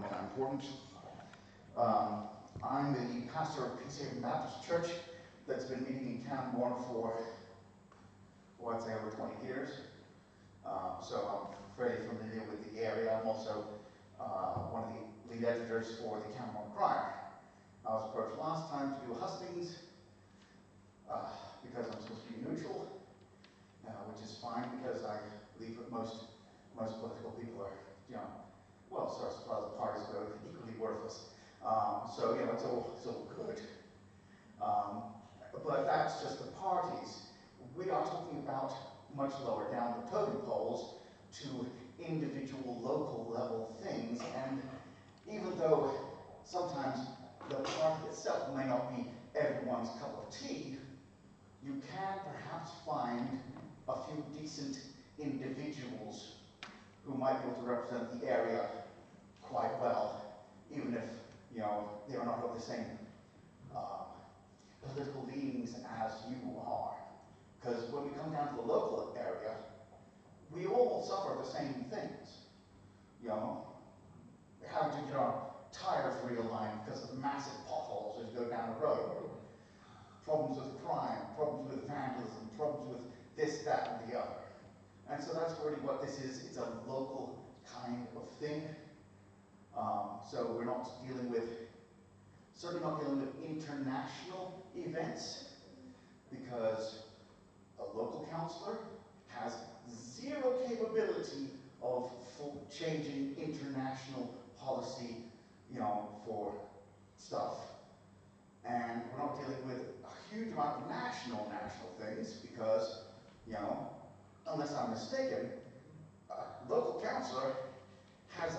become more important. I'm the pastor of Peace Haven Baptist Church that's been meeting in Cambourne for, well, I'd say over 20 years. So I'm very familiar with the area. I'm also one of the lead editors for the Cambourne Crier. I was approached last time to do Hustings because I'm supposed to be neutral, which is fine because I believe that most political people are, well, so as far as the parties go, equally worthless. So, it's all good. But that's just the parties. We are talking about much lower down the totem poles to individual local level things, and even though sometimes the party itself may not be everyone's cup of tea, you can perhaps find a few decent individuals who might be able to represent the area quite well, even if they are not of the same political leanings as you are. Because when we come down to the local area, we all suffer the same things. Having to get our tires realigned because of massive potholes as you go down the road. Problems with crime, problems with vandalism, problems with this, that, and the other. And so that's really what this is. It's a local kind of thing. So we're not dealing with, certainly not dealing with international events, because a local councillor has zero capability of changing international policy, for stuff. And we're not dealing with a huge amount of national things because, unless I'm mistaken, a local councillor has,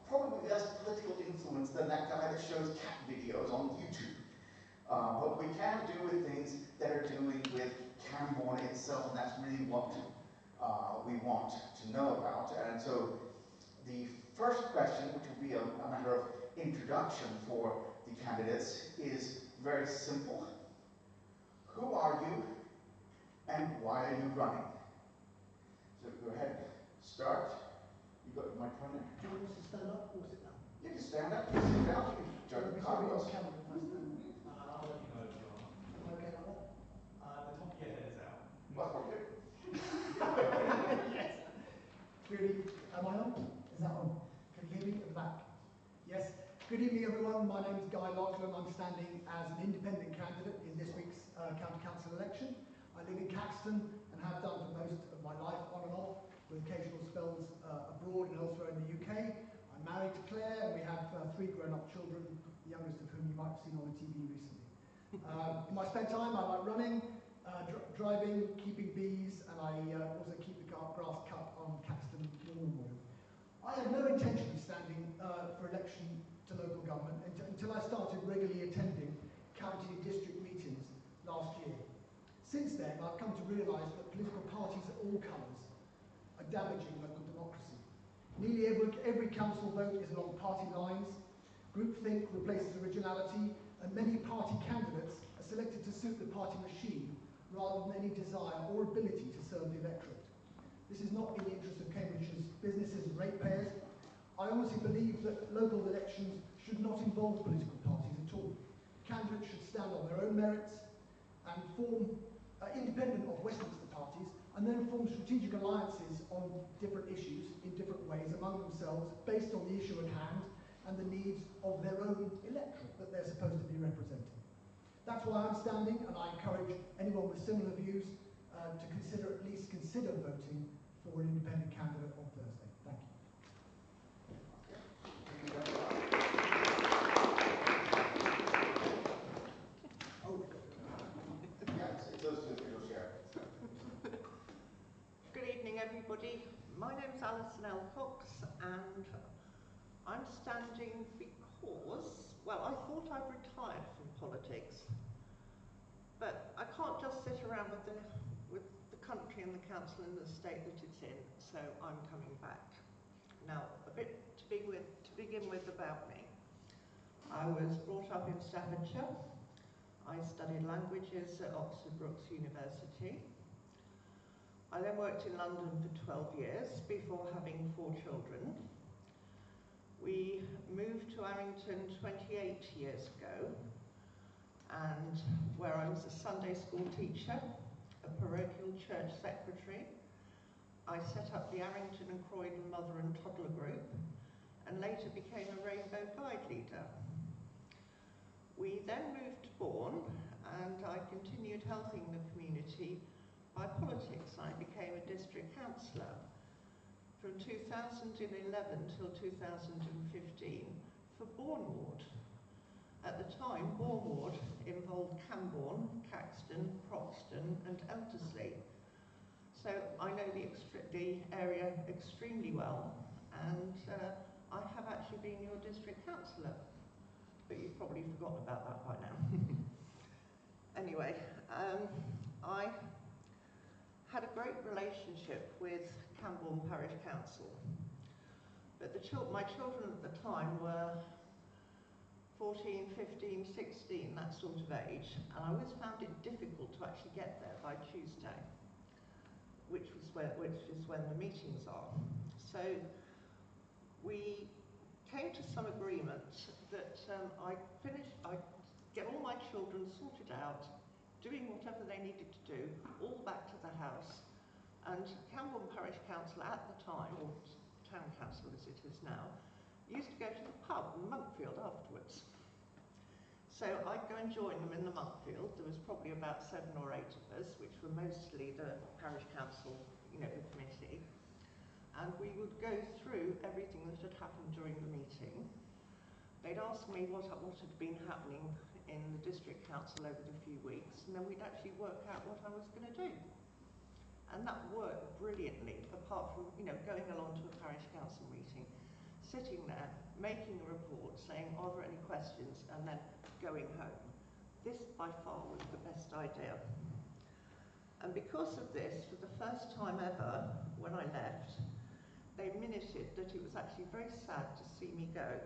probably less political influence than that guy that shows cat videos on YouTube. But we can do with things that are doing with Cambourne itself, and that's really what we want to know about. And so the first question, which will be a matter of introduction for the candidates, is very simple. Who are you, and why are you running? So go ahead, start. You got your microphone there. Do you want us to stand up or sit down? You can stand up, you can sit down, you can join the Congress. I'll let you know if you are. Okay, the top of your head is out. Well, we're good. Yes. Good evening. Am I on? Is that on? Can you hear me at the back? Yes. Good evening, everyone. My name is Guy Larkland. I'm standing as an independent candidate in this week's county council election. I live in Caxton and have done for most of my life, on and off, with occasional spells abroad and elsewhere in the UK. I'm married to Claire, and we have 3 grown-up children, the youngest of whom you might have seen on the TV recently. In my spare time, I like running, driving, keeping bees, and I also keep the grass cut on Caxton Memorial. I had no intention of standing for election to local government until I started regularly attending county and district meetings last year. Since then, I've come to realise that political parties of all colours are damaging local democracy. Nearly every council vote is along party lines, groupthink replaces originality, and many party candidates are selected to suit the party machine rather than any desire or ability to serve the electorate. This is not in the interest of Cambridgeshire's businesses and ratepayers. I honestly believe that local elections should not involve political parties at all. Candidates should stand on their own merits and form independent of Westminster parties, and then form strategic alliances on different issues in different ways among themselves based on the issue at hand and the needs of their own electorate that they're supposed to be representing. That's why I'm standing, and I encourage anyone with similar views to at least consider voting for an independent candidate on Thursday. Thank you. Good evening, everybody. My name's Alison L. Cox, and I'm standing because, well, I thought I'd retired from politics, but I can't just sit around with the country and the council in the state that it's in, so I'm coming back. Now, a bit to begin with about me. I was brought up in Staffordshire. I studied languages at Oxford Brookes University. I then worked in London for 12 years before having 4 children. We moved to Arrington 28 years ago, and where I was a Sunday school teacher, a parochial church secretary. I set up the Arrington and Croydon Mother and Toddler Group, and later became a Rainbow Guide leader. We then moved to Bourne, and I continued helping the community by politics. I became a district councillor from 2011 till 2015 for Bourne Ward. At the time, Bourne Ward involved Cambourne, Caxton, Proxton and Elderslie. So I know the area extremely well, and I have actually been your district councillor, but you've probably forgotten about that by now. Anyway, I had a great relationship with Cambourne Parish Council, but my children at the time were 14, 15, 16, that sort of age, and I always found it difficult to actually get there by Tuesday, which is when the meetings are. So we came to some agreement that I'd get all my children sorted out, doing whatever they needed to do, all back to the house, and Cambourne Parish Council at the time, or Town Council as it is now, used to go to the pub in Monkfield afterwards. So I'd go and join them in the Monkfield. There was probably about 7 or 8 of us, which were mostly the parish council, the committee. And we would go through everything that had happened during the meeting. They'd ask me what had been happening in the district council over the few weeks, and then we'd actually work out what I was going to do. And that worked brilliantly, apart from, going along to a parish council meeting, sitting there, making a report, saying, are there any questions, and then going home. This, by far, was the best idea. And because of this, for the first time ever, when I left, they minuted that it was actually very sad to see me go.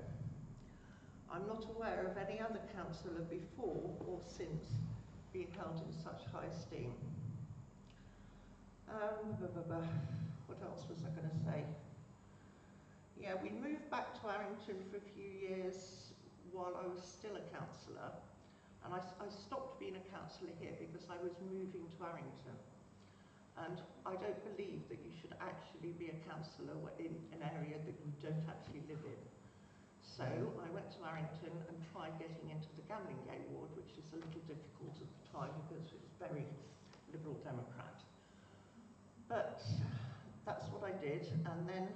I'm not aware of any other councillor before or since being held in such high esteem. What else was I going to say? Yeah, we moved back to Arrington for a few years while I was still a councillor, and I stopped being a councillor here because I was moving to Arrington. And I don't believe that you should actually be a councillor in an area that you don't actually live in. So I went to Arrington and tried getting into the Gamlingay ward, which is a little difficult at the time because it was very Liberal Democrat. But that's what I did, and then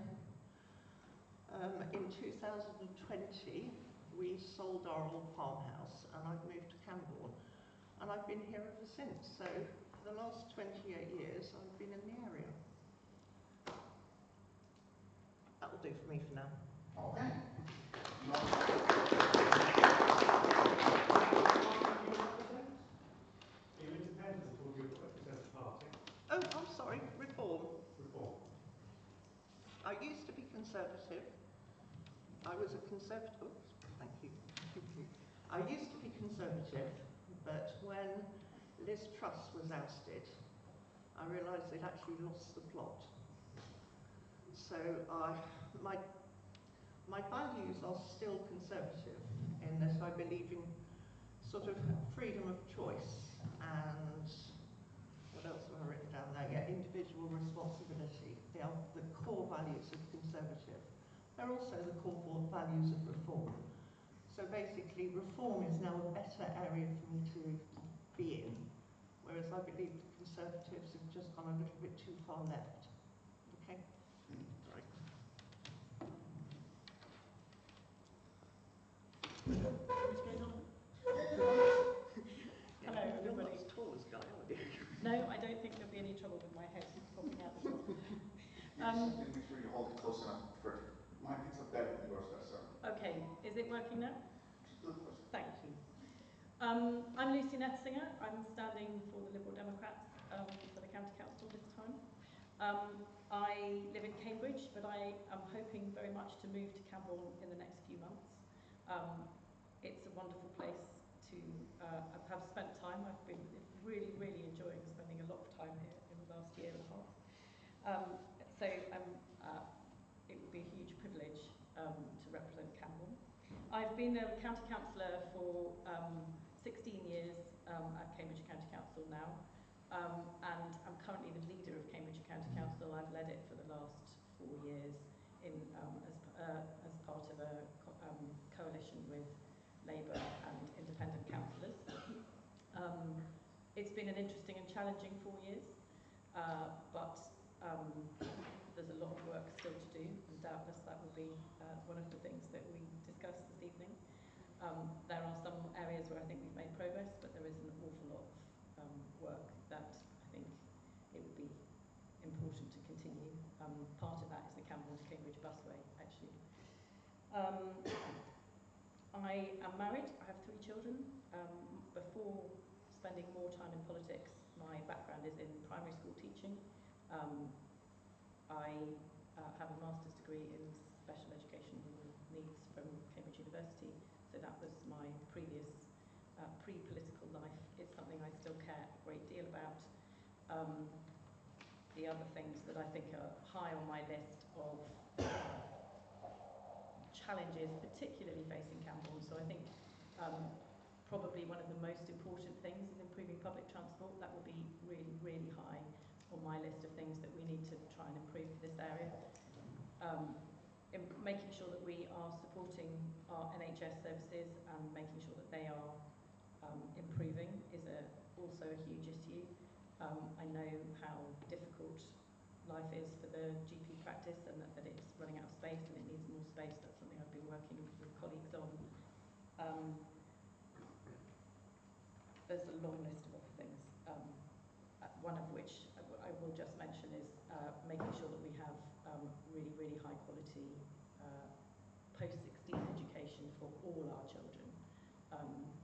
in 2020 we sold our old farmhouse and I've moved to Cambourne, and I've been here ever since. So for the last 28 years I've been in the area. That'll do for me for now. Okay. Are you independent or do you represent a party? Oh, I'm sorry, Reform. Reform. I used to be Conservative. I was a Conservative. Oops, thank you. I used to be Conservative, but when Liz Truss was ousted, I realised they'd actually lost the plot. So my values are still Conservative in that I believe in sort of freedom of choice and what else have I written down there? Yeah, individual responsibility. They are the core values of Conservative. They're also the core values of Reform. So basically, Reform is now a better area for me to be in, whereas I believe the Conservatives have just gone a little bit too far left. Okay? Sorry. Hello, everybody. You're not as tall as Guy, are you? No, I don't think there'll be any trouble with my head popping out the top. You just have to make sure you hold it close enough for mine picks up better than yours does, so. Okay, is it working now? Just do it closer. Thank you. I'm Lucy Netzinger. I'm standing for the Liberal Democrats for the County Council this time. I live in Cambridge, but I am hoping very much to move to Cambourne in the next few months. It's a wonderful place to have spent time. I've been really, really enjoying spending a lot of time here in the last year and a half. So it would be a huge privilege to represent I've been a county councillor for 16 years at Cambridge County Council now, and I'm currently the leader of Cambridge County Council. I've led it for the last 4 years as part of a coalition with Labour and independent councillors. It's been an interesting and challenging 4 years, but there's a lot of work still to do, and doubtless that will be one of the things that we discuss this evening. There are some areas where I think we've made progress, but there is an awful lot of work that I think it would be important to continue. Part of that is the Cambourne to Cambridge busway, actually. I am married. I have 3 children. Before spending more time in politics, my background is in primary school teaching. I have a master's degree in special education needs from Cambridge University, so that was my previous pre-political life. It's something I still care a great deal about. The other things that I think are high on my list of challenges, particularly facing Cambourne, so I think probably one of the most important things is improving public transport. That will be really, really high on my list of things that we need to try and improve for this area. Making sure that we are supporting our NHS services and making sure that they are improving is also a huge issue. I know how difficult life is for the GP practice and that it's running out of space and it needs more space. That's something I've been working with colleagues on. There's a long list of other things, one of which I will just mention is making sure that we have really, really high quality post-16 education for all our children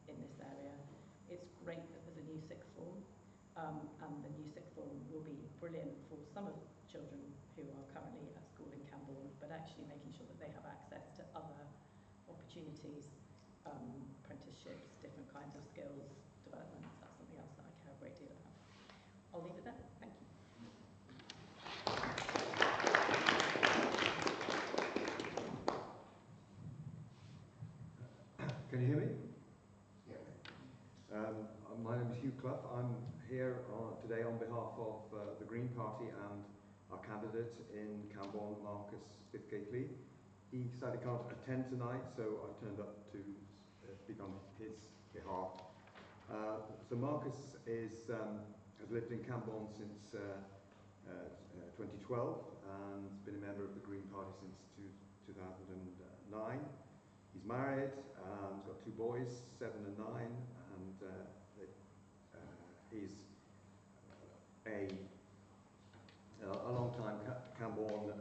in this area. It's great that there's a new sixth form, and the new sixth form will be brilliant for some of the children who are currently at school in Cambourne, but actually making sure that they have access to other opportunities, apprenticeships, different kinds of skills developments. That's something else that I care a great deal about. I'll leave it there. Thank you. Can you hear me? Yeah. My name is Hugh Clough. I'm here today on behalf of the Green Party and our candidate in Cambourne, Marcus Bithgate-Lee. He decided he can't attend tonight, so I turned up to speak on his behalf. So Marcus has lived in Cambourne since 2012 and has been a member of the Green Party since 2009. He's married, he's got 2 boys, 7 and 9, and he's a long-time Cambourne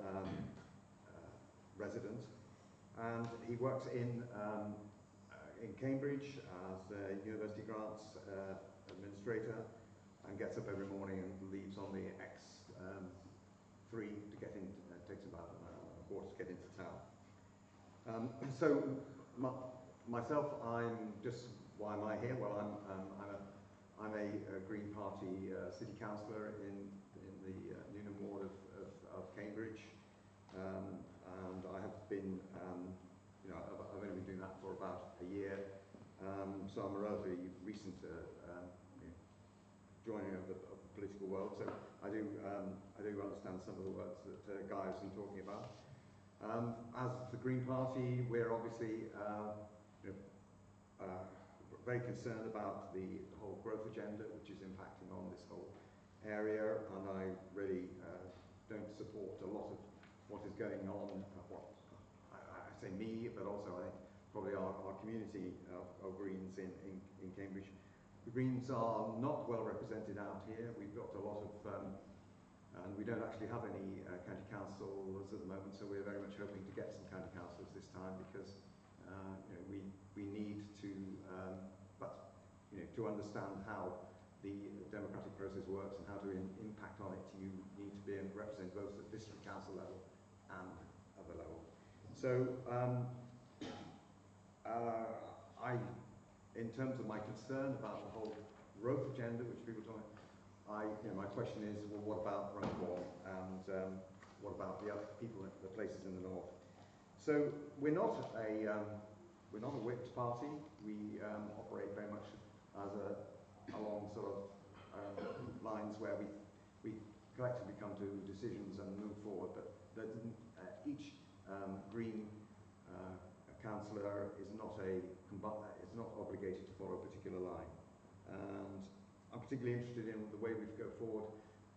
resident, and he works in Cambridge as a university grants administrator, and gets up every morning and leaves on the X3 to get in. Takes about a quarter to get into town. So myself, why am I here? Well, I'm a Green Party city councillor in the Newnham ward of Cambridge, and I have been, I've only been doing that for about a year, so I'm a relatively recent joining of the political world. So I do understand some of the words that Guy has been talking about. As the Green Party, we're obviously very concerned about the whole growth agenda, which is impacting on this whole area, and I really don't support a lot of what is going on. I say me, but also I think probably our community of Greens in Cambridge. The Greens are not well represented out here. We've got a lot of and we don't actually have any county councils at the moment, so we're very much hoping to get some county councils this time, because we need to to understand how the democratic process works and how to impact on it. You need to be able to represent both at district council level and other level. So in terms of my concern about the whole growth agenda, which people talk about, my question is, well, what about Runcorn, and what about the other people, the places in the north? So we're not a we're not a whipped party. We operate very much as along sort of lines where we collectively come to decisions and move forward. But each Green councillor is not obligated to follow a particular line. And I'm particularly interested in the way we go forward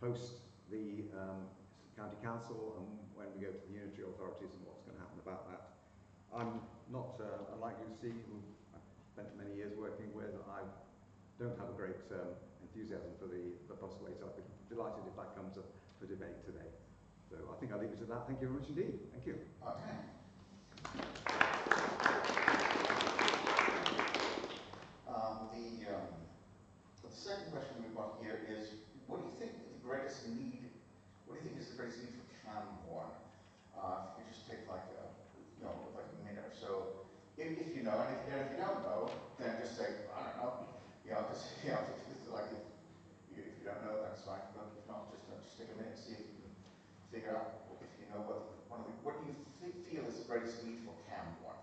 post the county council and when we go to the unitary authorities and what's going to happen about that. I'm not, unlike Lucy, who I've spent many years working with, I don't have a great enthusiasm for the busway, so I'd be delighted if that comes up for debate today. So I think I'll leave it at that. Thank you very much indeed. Thank you. Okay. The second question we've got here is, what do you think is the greatest need for Cambourne? If you could just take like a minute or so, if you know, and if you don't know, then just say, I don't know, because if you don't know, that's fine. But if not, just take a minute and see if you can figure out if you know what do you feel is the greatest need for Cambourne?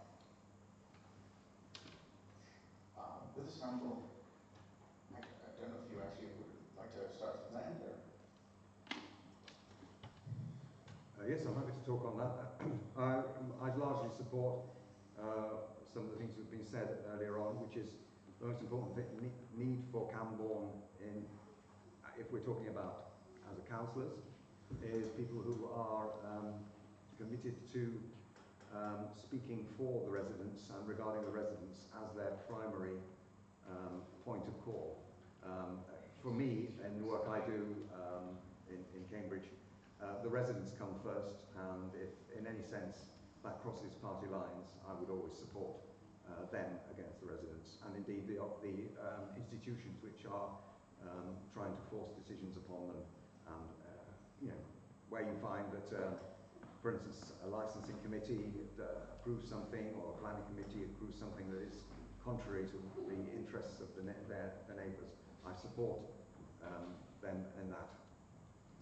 With this time, I don't know if you actually would like to start from the end or. Yes, I'm happy to talk on that. I'd largely support some of the things that have been said earlier on, which is the most important need for Cambourne, if we're talking about as a councillors, is people who are committed to speaking for the residents and regarding the residents as their primary point of call. For me, in the work I do in Cambridge, the residents come first, and if in any sense that crosses party lines, I would always support them against the residents, and indeed the institutions which are trying to force decisions upon them, and where you find that, for instance, a licensing committee approves something, or a planning committee approves something that is contrary to the interests of their neighbours, I support them in that.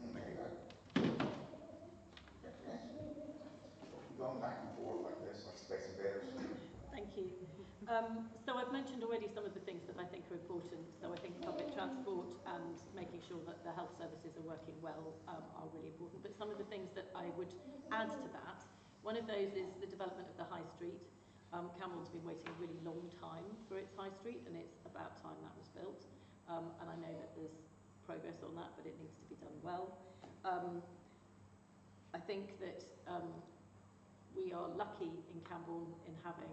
Okay, good. Yes. Going back and forth like this, like space invaders. Thank you. So I've mentioned already some of the things that I think are important. So I think public transport and making sure that the health services are working well are really important. But some of the things that I would add to that, one of those is the development of the high street. Cambourne's been waiting a really long time for its high street, and it's about time that was built. And I know that there's progress on that, but it needs to be done well. I think that we are lucky in Cambourne in having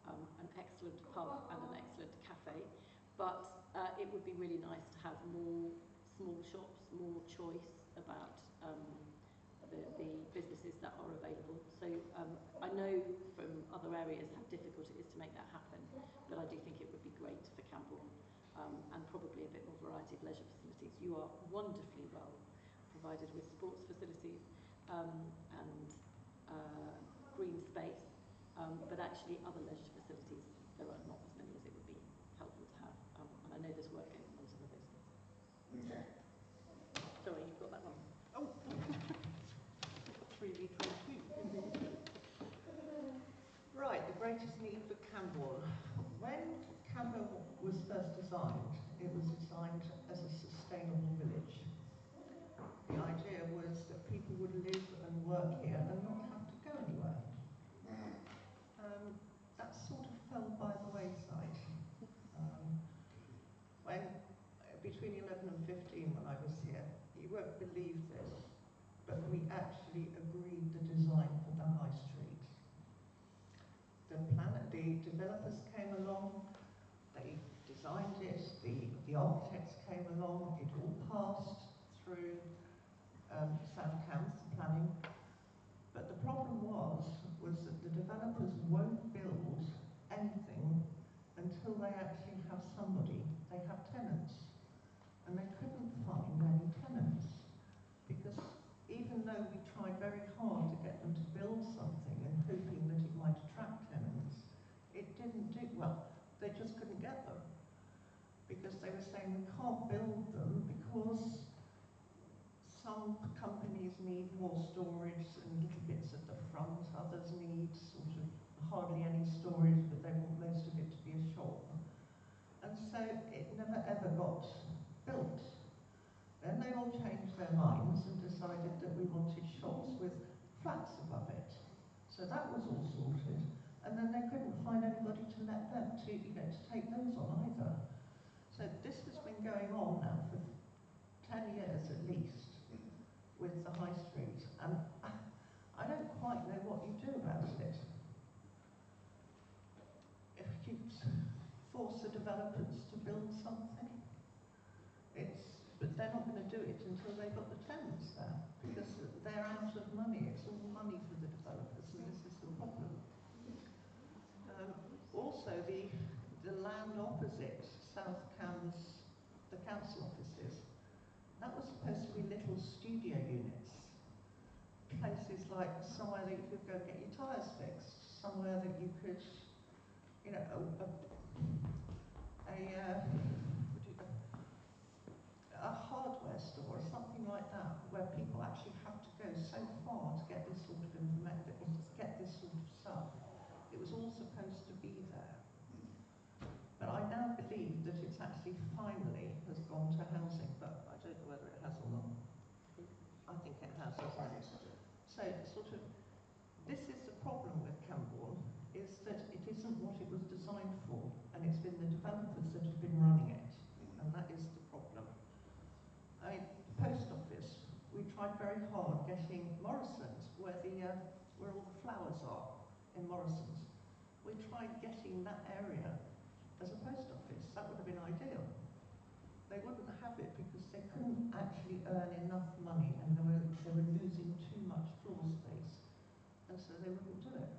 an excellent pub and an excellent cafe, but it would be really nice to have more small shops, more choice about the businesses that are available. So I know from other areas how difficult it is to make that happen, but I do think it would be great for Cambourne, and probably a bit more variety of leisure facilities. You are wonderfully well provided with sports facilities and green space, but actually other leisure facilities, there are not as many as it would be helpful to have, and I know there's work going on some of those things. Okay. Sorry, you've got that one. Oh, 3v22. Right, the greatest need for Cambourne. When Cambourne was first designed, it was designed as a sustainable village. The idea was that people would live and work here and not have to go anywhere. That sort of fell by the wayside. Between 11 and 15 when I was here, you won't believe this, but we actually agreed the design for the high street. The developers came along, they designed it, the architects came along, it all passed through South planning. But the problem was that the developers won't build anything until they actually have somebody, they have tenants. And they couldn't find any tenants, because even though we tried very hard to get them to build something and hoping that it might attract tenants, it didn't do well. They just couldn't get them, because they were saying we can't build them because some companies need more storage and little bits at the front, others need sort of hardly any storage, but they want most of it to be a shop. And so it never ever got built. Then they all changed their minds and decided that we wanted shops with flats above it. So that was all sorted. And then they couldn't find anybody to let them to, to take those on either. So this has been going on now for 10 years at least with the high street. And I don't quite know what you do about it. If you force the developers to build something, but they're not going to do it until they've got the tenants there, because they're out of money. It's all money for the developers, and this is the problem. Also, the land opposite South Cams, the council offices, that was supposed to be little studio units. Places like somewhere that you could go get your tyres fixed, somewhere that you could, a hardware store or something like that, where people actually have to go so far to get this sort of stuff. It was all supposed to be there. But I now believe that it's actually finally has gone to housing, but I don't know whether it has or not. I think it has, hasn't it? So this is the problem with Cambourne, is that it isn't what it was designed for, and it's been the developers that have been running it, and that is the problem. I mean, the post office, we tried very hard getting Morrison's, where all the flowers are in Morrison's. We tried getting that area as a post office. That would have been ideal. They wouldn't have it because they couldn't actually earn enough money, and they were losing too much floor space, and so they wouldn't do it.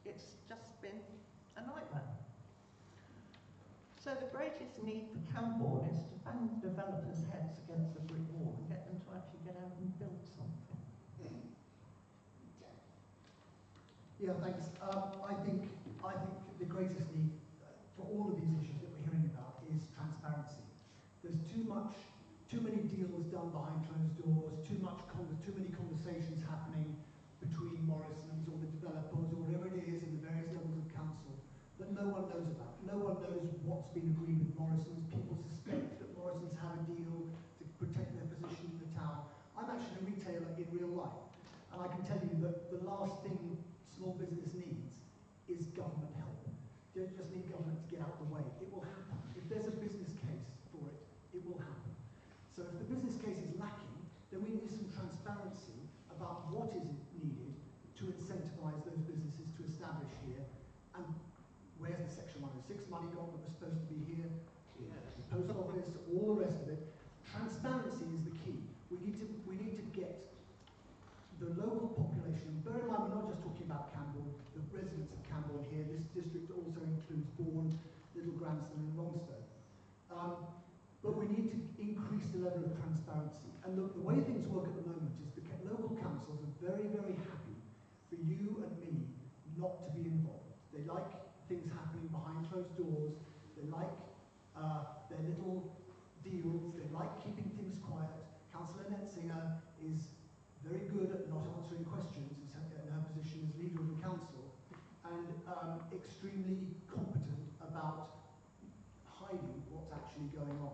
It's just been a nightmare. So the greatest need for Cambourne is to bang developers' heads against a brick wall and get them to actually get out and build something. Yeah, thanks. I think the greatest need for all of these issues that we're hearing about is transparency. There's too many deals done behind closed doors, too many conversations happening between Morrison's or the developers or whatever it is in the various levels of council that no one knows about. No one knows what's been agreed with Morrison's. People suspect that Morrison's have a deal to protect their position in the town. I'm actually a retailer in real life, and I can tell you that the last thing small business needs is government help. They just need government to get out of the way. It will happen. If there's a business case for it, it will happen. So if the business case is lacking, then we need some transparency about what is needed to incentivize those businesses to establish here, and where's the Section 106 money gone that was supposed to be here, the post office, all the rest of it. Transparency is the key. We need to get the local population, bear in mind we're not just talking about Cambourne, the residents of Cambourne here. This district also includes Bourne, Little Granston and Longstow. But we need to increase the level of transparency. And look, the way things work at the moment is the local councils are very, very happy for you and me not to be involved. They like things happening behind closed doors. They like their little deals. They like keeping things quiet. Councillor Netzinger is very good at not answering questions in her position as leader of the council, and extremely competent about hiding what's actually going on.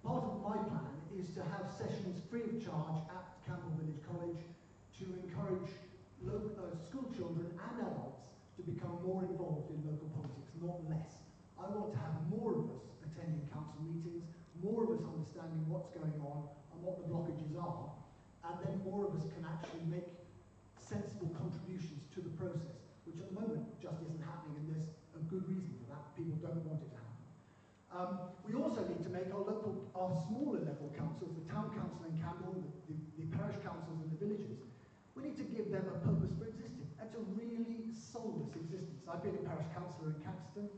Part of my plan is to have sessions free of charge at Cambourne Village College to encourage school children and adults to become more involved in local politics, not less. I want to have more of us attending council meetings, more of us understanding what's going on and what the blockages are, and then more of us can actually make sensible contributions to the process, which at the moment just isn't happening, and there's a good reason for that. People don't want it to happen. We also need to make our smaller level councils, the town council in Cambourne, the parish councils in the villages, we need to give them a purpose for existing. That's a really soulless existence. I've been a parish councillor in Caxton.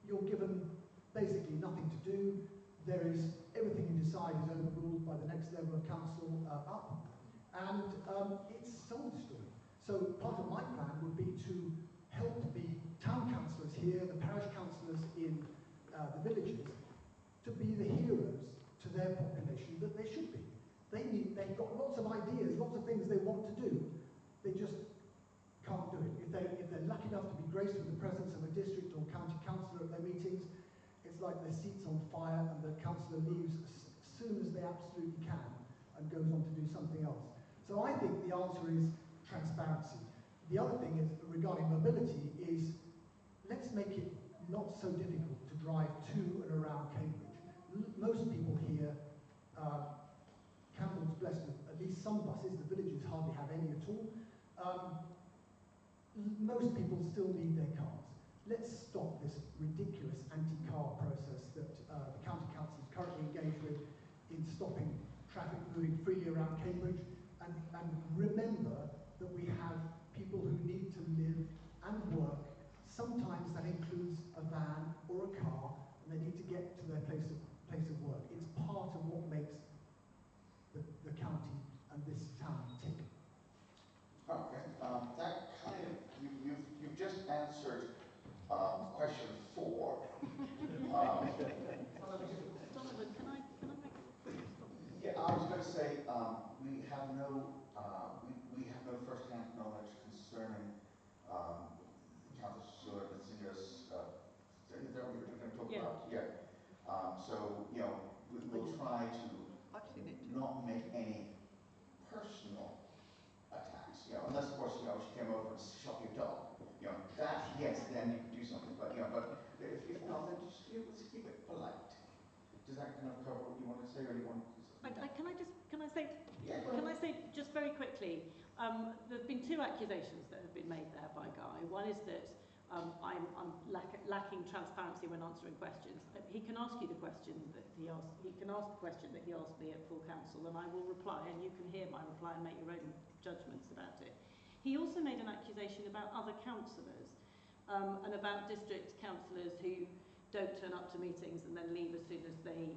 You're given basically nothing to do. There is everything you decide is overruled by the next level of council up, and it's soul destroying. So part of my plan would be to help the town councillors here, the parish councillors in the villages, to be the heroes to their population that they should be. They've got lots of ideas, lots of things they want to do. They just can't do it. If they're lucky it's like their seat's on fire and the councillor leaves as soon as they absolutely can and goes on to do something else. So I think the answer is transparency. The other thing is, regarding mobility, is let's make it not so difficult to drive to and around Cambridge. Most people here, Cambourne's blessed with at least some buses, the villages hardly have any at all. Most people still need their cars. Let's stop this ridiculous anti-car process that the County Council is currently engaged with in stopping traffic moving freely around Cambridge, and remember that we have people who need to live and work. Sometimes that includes a van or a car, and they need to get to their place of work. It's part of what makes the county and this town tick. Okay, that kind of, you've just answered question 4. Donovan, can I make a quick stop? Yeah, I was going to say we have no first-hand knowledge concerning Councillor Metzinger's thing that we were going to talk about. Yeah. So we'll try to not make any personal attacks. Unless of course she came over and shot your dog. That yes, then you can do something. But if not, then just let's keep it polite. Does that kind of cover what you want to say, or you want? Can I say just very quickly? There have been 2 accusations that have been made there by Guy. One is that I'm lacking transparency when answering questions. He can ask you the question that he asked. He can ask the question that he asked me at full council, and I will reply, and you can hear my reply and make your own judgments about it. He also made an accusation about other councillors and about district councillors who don't turn up to meetings and then leave as soon as they,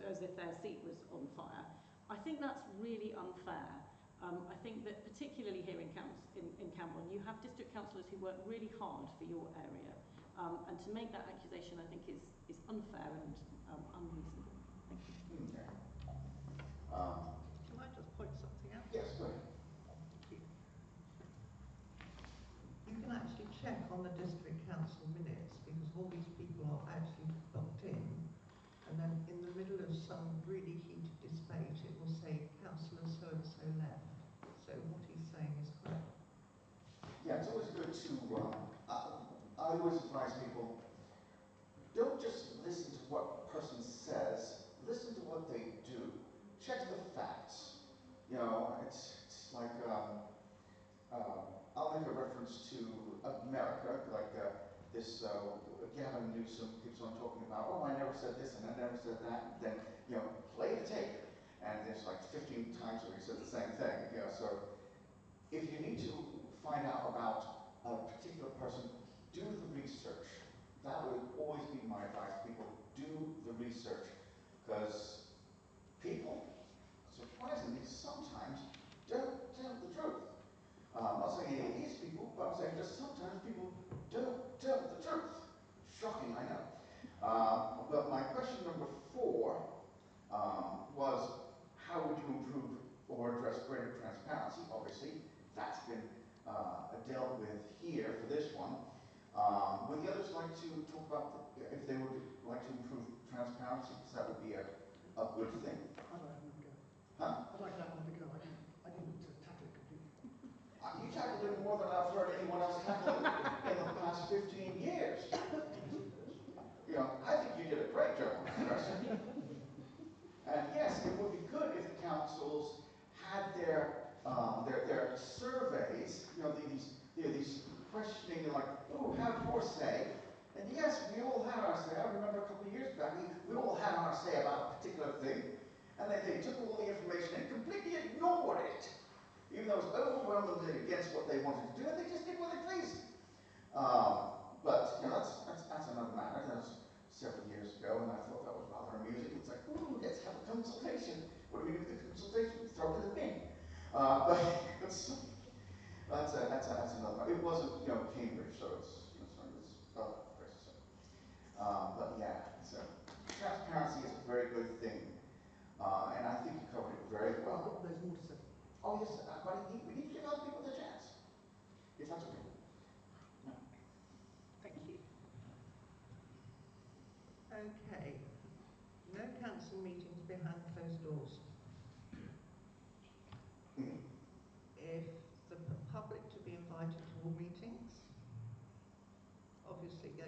as if their seat was on fire. I think that's really unfair. I think that particularly here in Cambourne, you have district councillors who work really hard for your area, and to make that accusation, I think, is unfair and unreasonable. Thank you. Okay. Can I just point something out? Yes, go ahead. You can actually check on the district council minutes because all these people are actually booked in, and then in the middle of some really heated debate it will say councillor so and so left. So what he's saying is correct. Yeah, it's always good to, I always advise people, don't just listen to what a person says, listen to what they do. Check the facts. It's like, I'll make a reference to America, like this Gavin Newsom keeps on talking about, oh, I never said this and I never said that, and then, play the tape. And there's like 15 times where he said the same thing. So if you need to find out about a particular person, do the research. That would always be my advice. People, do the research. Because people, surprisingly, sometimes don't tell the truth. I'm not saying any of these people, but I'm saying just sometimes people don't tell the truth. Shocking, I know. But my question number 4 was, how would you improve or address greater transparency? Obviously, that's been dealt with here for this one. Would the others like to talk about if they would like to improve transparency? Because that would be a good thing. I'd like to have another go. Huh? I'd like to have another go. I didn't tackle it completely. You tackled it more than I've heard anyone else tackle it in the past 15 years. I think you did a great job on that question. And yes, it would be good if the councils had their surveys, these questioning, like, oh, have your say. And yes, we all had our say. I remember a couple of years back, we all had our say about a particular thing. And then they took all the information and completely ignored it. Even though it was overwhelmingly against what they wanted to do, and they just did what they pleased. But that's another matter. That was several years ago, and I thought that was rather amusing. It's like, ooh, let's have a consultation. What do we do with the consultation? Throw it in the bin. But that's another one. It wasn't, Cambridge, so it's other places. But yeah, so transparency is a very good thing, and I think you covered it very well. There's more to say. Oh yes, but we need to give other people the chance, if that's okay. No. Thank you.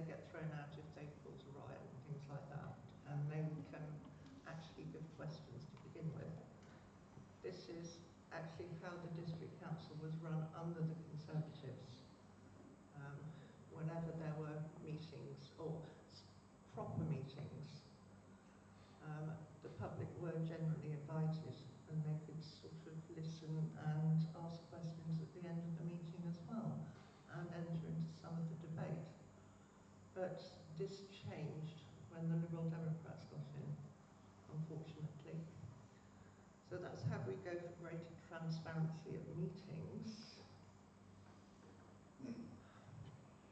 they get thrown out if they cause a riot and things like that, and they can actually give questions to begin with. This is actually how the district council was run under the Conservatives. Whenever there were meetings or proper meetings, the public were generally invited and they could sort of listen and ask questions at the end of the meeting as well and enter into some of the debate. But this changed when the Liberal Democrats got in, unfortunately. So that's how we go for greater transparency at meetings.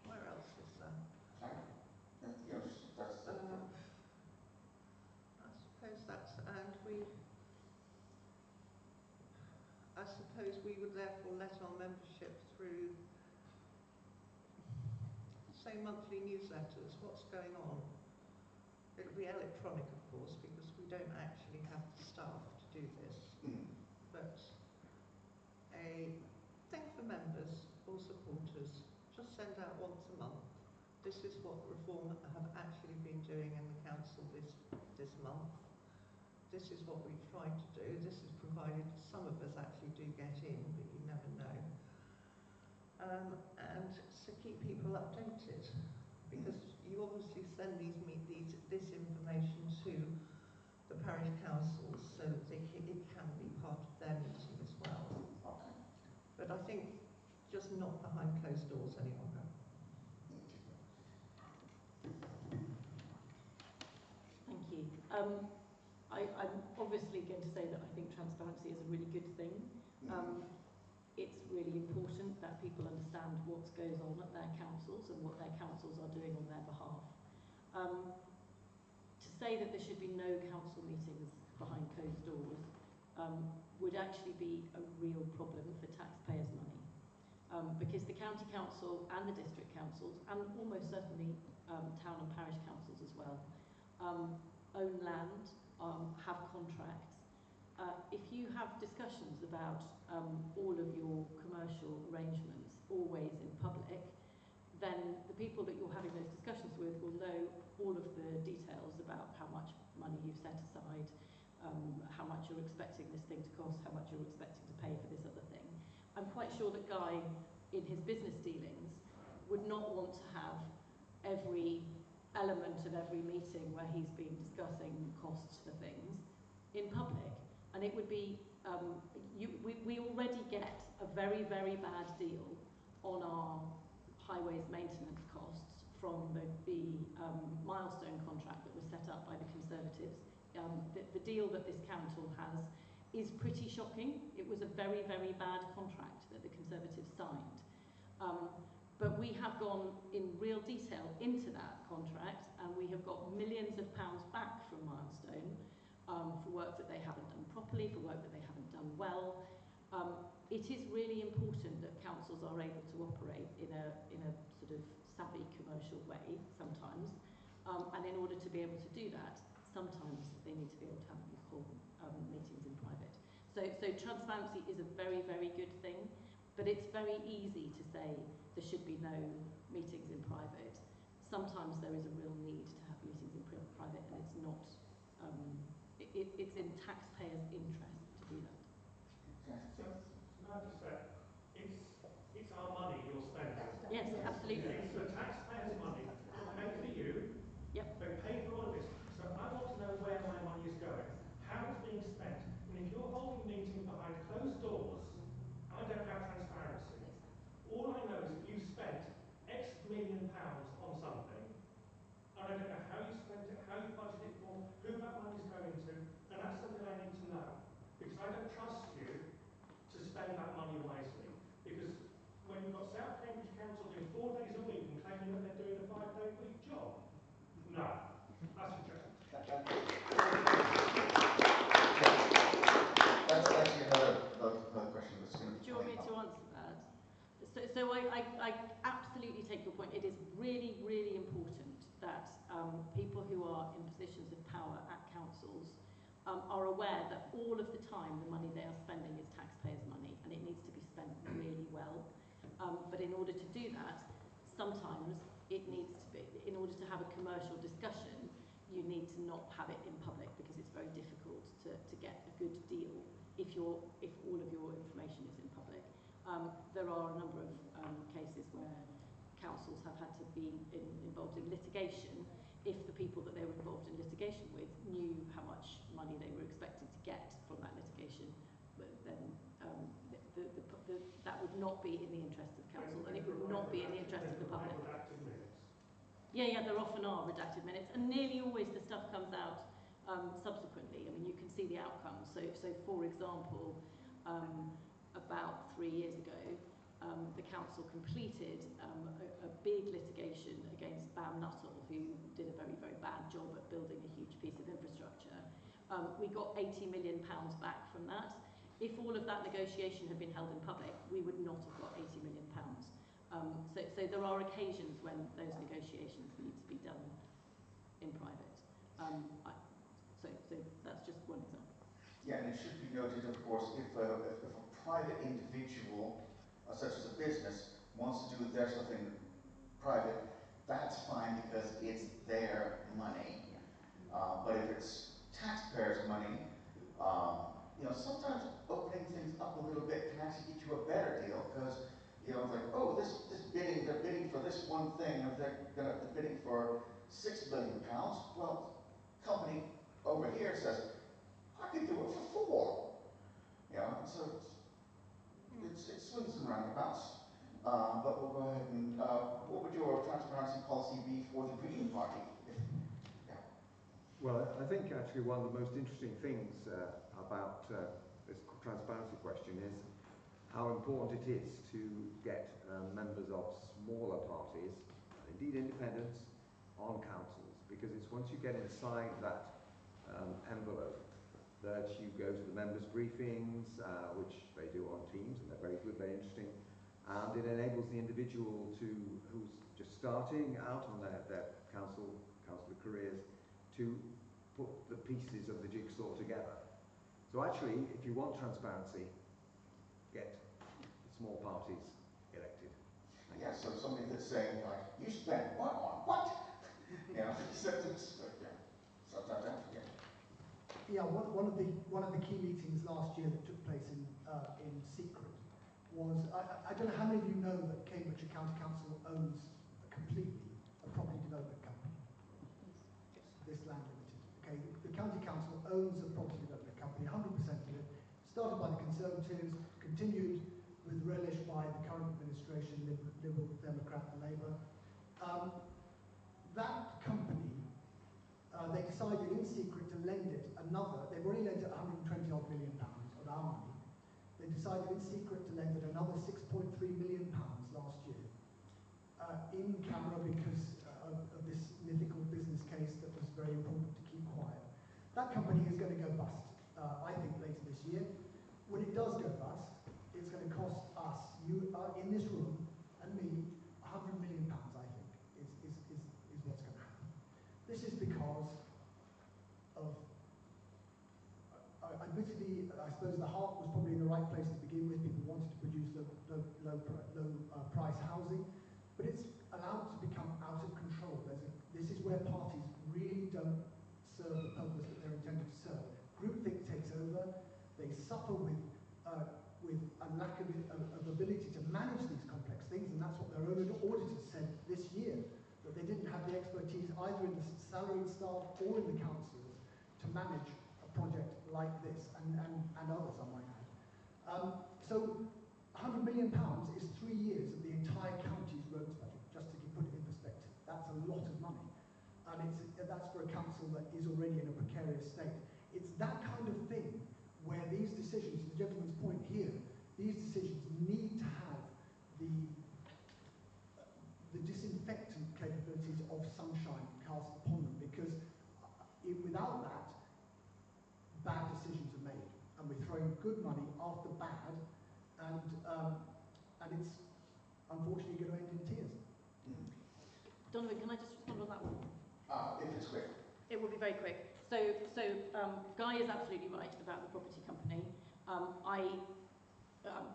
Where else is there? Yes, that's I suppose that's, and I suppose we would therefore let our membership through, say, monthly newsletters, what's going on. It'll be electronic, of course, because we don't actually have the staff to do this. But a thing for members or supporters, just send out once a month. This is what Reform have actually been doing in the council this month. This is what we've tried to do. This is provided some of us actually do get in, but you never know. And to keep people updated, because you obviously send this information to the parish councils so that it can be part of their meeting as well. okay. But I think just not behind closed doors any longer. Thank you. I'm obviously going to say that I think transparency is a really good thing. It's really important that people understand what goes on at their councils and what their councils are doing on their behalf. To say that there should be no council meetings behind closed doors would actually be a real problem for taxpayers' money. Because the county council and the district councils, and almost certainly town and parish councils as well, own land, have contracts. If you have discussions about all of your commercial arrangements always in public, then the people that you're having those discussions with will know all of the details about how much money you've set aside, how much you're expecting this thing to cost, how much you're expecting to pay for this other thing. I'm quite sure that Guy, in his business dealings, would not want to have every element of every meeting where he's been discussing costs for things in public. And it would be, we already get a very, very bad deal on our highways maintenance costs from the milestone contract that was set up by the Conservatives. The deal that this council has is pretty shocking. It was a very, very bad contract that the Conservatives signed. But we have gone in real detail into that contract, and we have got millions of pounds back from Milestone for work that they haven't done properly, for work that they haven't done well. It is really important that councils are able to operate in a sort of savvy commercial way sometimes, and in order to be able to do that, sometimes they need to be able to have meetings in private. So transparency is a very, very good thing, but it's very easy to say there should be no meetings in private. Sometimes there is a real need to have meetings in private, and it's not. It's in taxpayers' interest to do that. So can I just say, it's our money you're spending. Yes, absolutely. It's the taxpayers' money that pay for you. Yep. They pay for all of this. So I want to know where my money is going, how it's being spent. And if you're holding meetings behind closed doors, I don't have transparency. All I know is that you spent X million pounds on something, and I don't know how you spent it, how you budgeted it for, who that money's going to, and that's something I need to know. Because I don't trust you to spend that money wisely. Because when you've got South Cambridge Council doing 4 days a week and claiming that they're doing a 5-day-a-week job, no, that's a joke. That's actually another question that's going to be Do you want me to answer that? So I absolutely take your point. It is really, really important that people who are in positions of power at councils are aware that all of the time the money they are spending is taxpayers' money, and it needs to be spent really well. But in order to do that, sometimes it needs to be, in order to have a commercial discussion, you need to not have it in public because it's very difficult to get a good deal if all of your information is in public. There are a number of cases where councils have had to be involved in litigation if the people that they were involved in litigation with knew how much money they were expected to get from that litigation, but then that would not be in the interest of the council, and it would not be in the interest of the public. Yeah, there often are redacted minutes, and nearly always the stuff comes out subsequently. I mean, you can see the outcomes. So for example, about 3 years ago, the council completed a big litigation against Bam Nuttall, who did a very, very bad job at building a huge piece of infrastructure. We got £80 million back from that. If all of that negotiation had been held in public, we would not have got £80 million. So there are occasions when those negotiations need to be done in private. So that's just one example. Yeah, and it should be noted, of course, if a private individual, such as a business, wants to do their something private, that's fine because it's their money. But if it's taxpayers' money, sometimes opening things up a little bit can actually get you a better deal because, like, oh, this bidding, they're bidding for this one thing, and they're bidding for £6 million. Well, company over here says, I could do it for £4. So it swings and roundabouts. But we'll go ahead and, what would your transparency policy be for the Green Party? Well, I think actually one of the most interesting things about this transparency question is how important it is to get members of smaller parties, indeed independents, on councils, because it's once you get inside that envelope that you go to the members' briefings, which they do on Teams, and they're very good, very interesting, and it enables the individual who's just starting out on their council careers to put the pieces of the jigsaw together. So actually, if you want transparency, get the small parties elected. Yeah, so somebody that's saying, like, you spent what on what? Yeah, one of the key meetings last year that took place in secret was, I don't know how many of you know that Cambridge County Council owns completely a property development company. This Land Limited. Okay, the County Council owns a property development company, 100% of it, started by the Conservatives, continued with relish by the current administration, Liberal, Democrat and Labour. That company, they decided in secret to lend it they've already lent it £120 odd million of our money. They decided in secret to lend it another £6.3 million last year in camera because of this mythical business case that was very important to keep quiet. That company is going to go bust, I think, later this year. When it does go bust, it's going to cost us, you in this room, and me, £100 million, I think, is what's going to happen. This is because of, admittedly, I suppose the heart was probably in the right place to begin with. People wanted to produce low price housing, but it's allowed to become out of control. This is where parties really don't serve the purpose that they're intended to serve. Groupthink takes over. They suffer with a lack of ability to manage these complex things, and that's what their own auditors said this year, that they didn't have the expertise either in the salaried staff or in the councils to manage a project like this, and others, I might add. So £100 million is 3 years of the entire county's roads budget, just to put it in perspective. That's a lot of money. And that's for a council that is already in a precarious state. It's that kind of thing where these decisions, to the gentleman's point here, these decisions need to have the disinfectant capabilities of sunshine cast upon them, because without that, bad decisions are made, and we're throwing good money after bad, and it's unfortunately going to end in tears. Donovan, can I just respond on that one? If it's quick. It will be very quick. So Guy is absolutely right about the property company.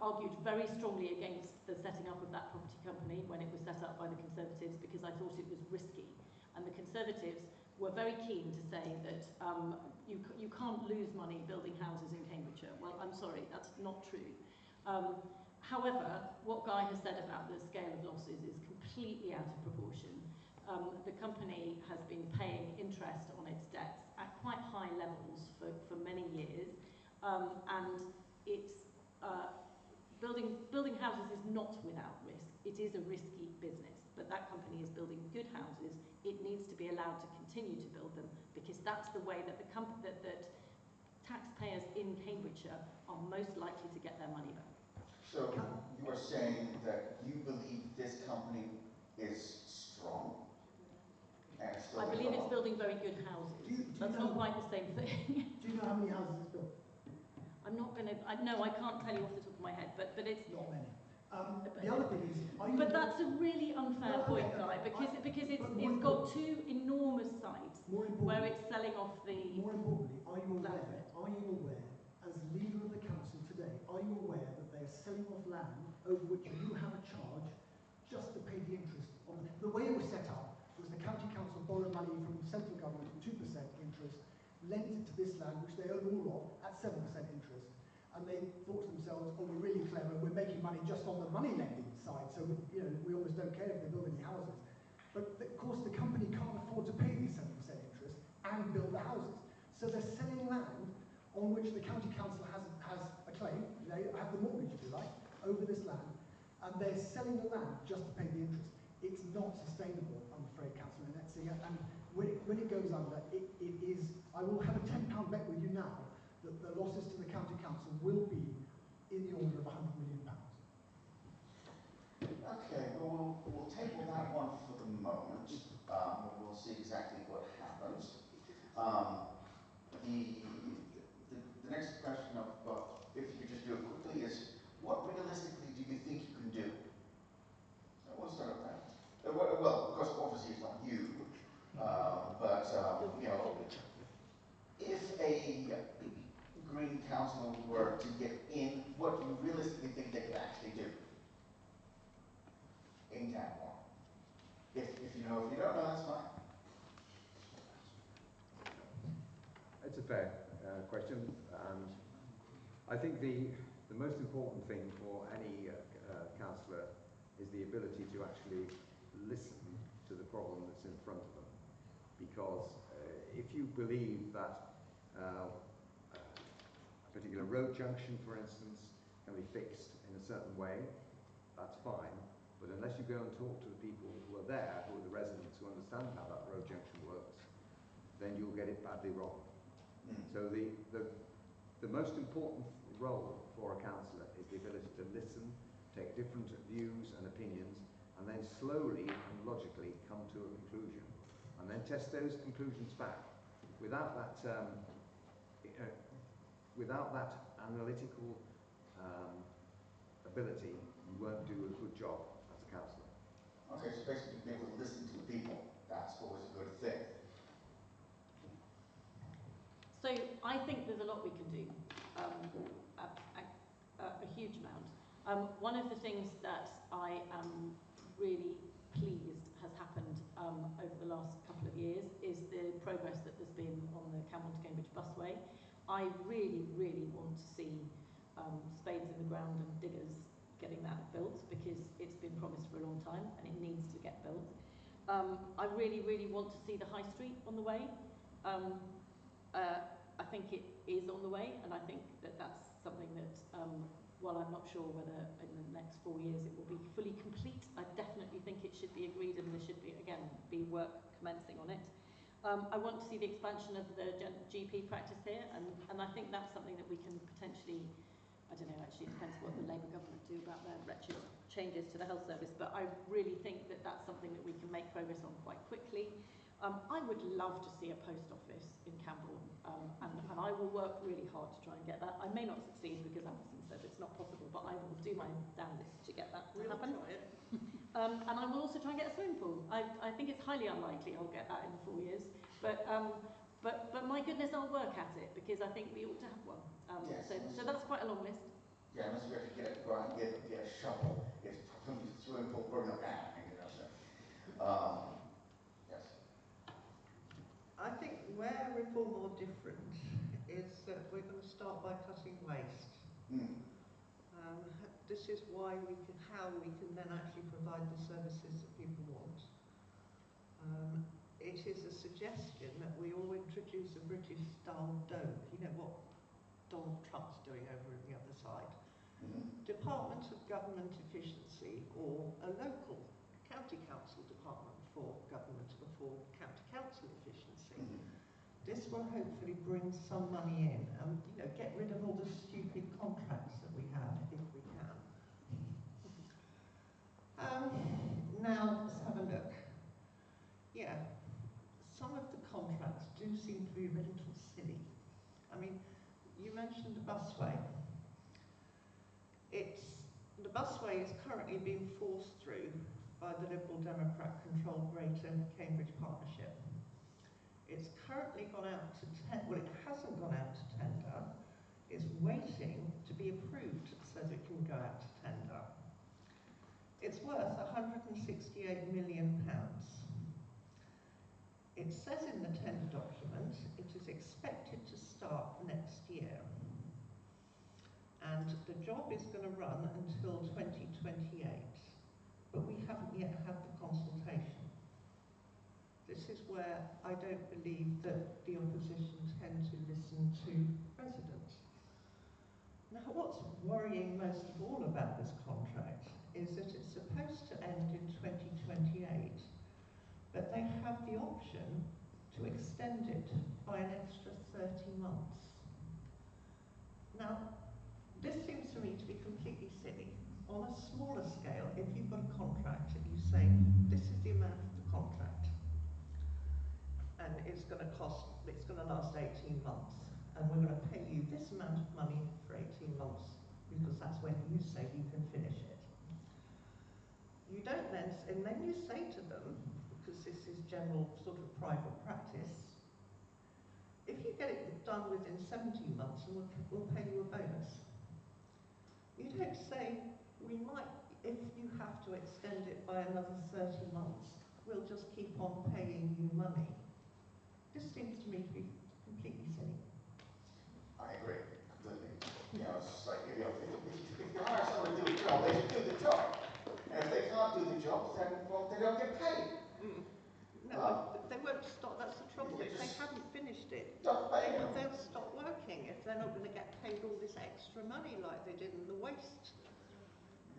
argued very strongly against the setting up of that property company when it was set up by the Conservatives because I thought it was risky. And the Conservatives were very keen to say that you can't lose money building houses in Cambridgeshire. Well, I'm sorry, that's not true. However, what Guy has said about the scale of losses is completely out of proportion. The company has been paying interest on its debts at quite high levels for many years, and it's building houses is not without risk. It is a risky business, but that company is building good houses. It needs to be allowed to continue to build them because that's the way that that taxpayers in Cambridgeshire are most likely to get their money back. So you are saying that you believe this company is strong? And it's I believe it's building very good houses. That's not quite the same thing. Do you know how many houses it's built? I'm not going to. No, I can't tell you off the top of my head, but it's not many. The other thing is, but that's a really unfair point, Guy, because it's got two enormous sites where it's selling off the. More importantly, are you aware, as leader of the council today, are you aware that they are selling off land over which you have a charge just to pay the interest on the way it was set up? Was the county council borrow money from central government at 2% interest, lent it to this land, which they own all of, at 7% interest. And they thought to themselves, oh, we're really clever, we're making money just on the money lending side, so we almost don't care if they build any houses. But of course, the company can't afford to pay these 7% interest and build the houses. So they're selling land on which the county council has a claim, they have the mortgage, if you like, over this land, and they're selling the land just to pay the interest. It's not sustainable, I'm afraid, Councillor Netzinger, and when it goes under, it is, I will have a £10 bet with you now that the losses to the county council will be in the order of £100 million. Okay, well, we'll table that one for the moment. We'll see exactly what happens. The next question I've got, if you could just do it quickly, is what realistically do you think you can do? We'll start with that. Well, of course, obviously it's not you, but you know, if a Green councillor were to get in, what do you realistically think they could actually do in Cambourne? If you know, if you don't know, that's fine. It's a fair question, and I think the most important thing for any councillor is the ability to actually listen to the problem that's in front of them. Because if you believe that a particular road junction, for instance, can be fixed in a certain way, that's fine. But unless you go and talk to the people who are there, who are the residents who understand how that road junction works, then you'll get it badly wrong. So the most important role for a councillor is the ability to listen, take different views and opinions, and then slowly and logically come to a conclusion, and then test those conclusions back. Without that analytical ability, you won't do a good job as a councillor. Okay, so basically being able to listen to the people, that's always a good thing. So I think there's a lot we can do, a huge amount. One of the things that I am really pleased has happened over the last couple of years is the progress that there's been on the Cambourne to Cambridge busway. I really, really want to see spades in the ground and diggers getting that built because it's been promised for a long time and it needs to get built. I really, really want to see the high street on the way. I think it is on the way, and I think that that's something that, while I'm not sure whether in the next 4 years it will be fully complete, I definitely think it should be agreed and there should be, again, be work commencing on it. I want to see the expansion of the GP practice here, and I think that's something that we can potentially, I don't know, actually it depends what the Labour government do about their wretched changes to the health service, but I really think that that's something that we can make progress on quite quickly. I would love to see a post office in Cambourne, and I will work really hard to try and get that. I may not succeed because Alison says it's not possible, but I will do my damnedest to get that to happen. Try it. And I will also try and get a swimming pool. I think it's highly unlikely I'll get that in 4 years, but my goodness, I'll work at it because I think we ought to have one. Yes, so that's quite a long list. Yeah, unless we actually go out and get a shovel, it's probably swimming pool burning up anything, you know. So, yes. I think where reform are different is that we're going to start by cutting waste. This is how we can then actually provide the services that people want. It is a suggestion that we all introduce a British-style DOE, you know what Donald Trump's doing over on the other side. Department of Government Efficiency, or a local county council department for county council efficiency. This will hopefully bring some money in and get rid of all the stupid contracts that we have if we can. Now let's have a look. Yeah, some of the contracts do seem to be a little silly. I mean, you mentioned the busway. The busway is currently being forced through by the Liberal Democrat controlled Greater Cambridge Partnership. It's currently gone out to well, it hasn't gone out to tender. It's waiting to be approved so that it can go out to tender. It's worth £168 million. It says in the tender document it is expected to start next year. And the job is going to run until 2028. But we haven't yet had the consultation. This is where I don't believe that the opposition tend to listen to residents. Now, what's worrying most of all about this contract is that it's supposed to end in 2028, but they have the option to extend it by an extra 30 months. Now, this seems to me to be completely silly. On a smaller scale, if you've got a contract and you say, this is the amount of the contract, and it's going to last 18 months, and we're going to pay you this amount of money for 18 months, because that's when you say you can finish it. You don't then, and then you say to them, because this is general sort of private practice, if you get it done within 17 months, and we'll pay you a bonus. You don't say, we might, if you have to extend it by another 30 months, we'll just keep on paying you money. This seems to me to be completely silly. I agree completely. You know, it's like, if you hire someone to do a job, they should do the job. And if they can't do the job, then, well, they don't get paid. No, they won't stop. That's the trouble. If they haven't finished it, they'll stop working if they're not going to get paid all this extra money like they did in the waste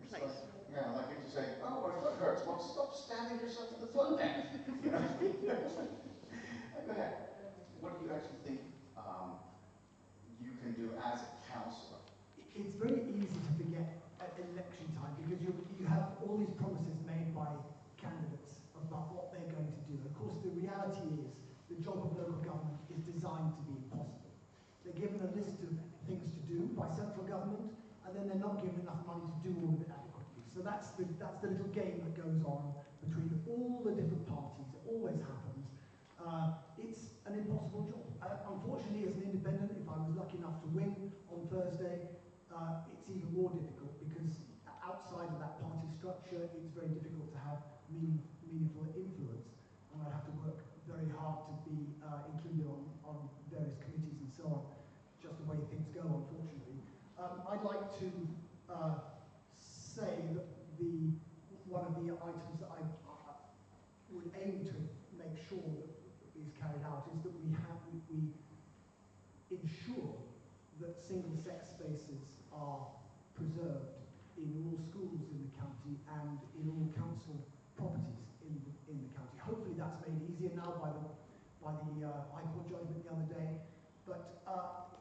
place. Like if you say, oh, my foot hurts. Well, stop stabbing yourself in the foot then. You know? Go ahead. What do you actually think you can do as a councillor? It's very easy to forget at election time because you have all these promises made by candidates about what they're going to do. Of course, the reality is the job of local government is designed to be impossible. They're given a list of things to do by central government, and then they're not given enough money to do all of it adequately. So that's the little game that goes on between all the different parties. It always happens. It's an impossible job. Unfortunately, as an independent, if I was lucky enough to win on Thursday, it's even more difficult because outside of that party structure, it's very difficult to have meaningful influence, and I'd have to work very hard to be included on various committees and so on, just the way things go, unfortunately. I'd like to say that one of the items that I would aim to make sure that is carried out is that we ensure that single-sex spaces are preserved in all schools in the county and in all council properties in the county. Hopefully that's made easier now by the High Court judgment the other day, but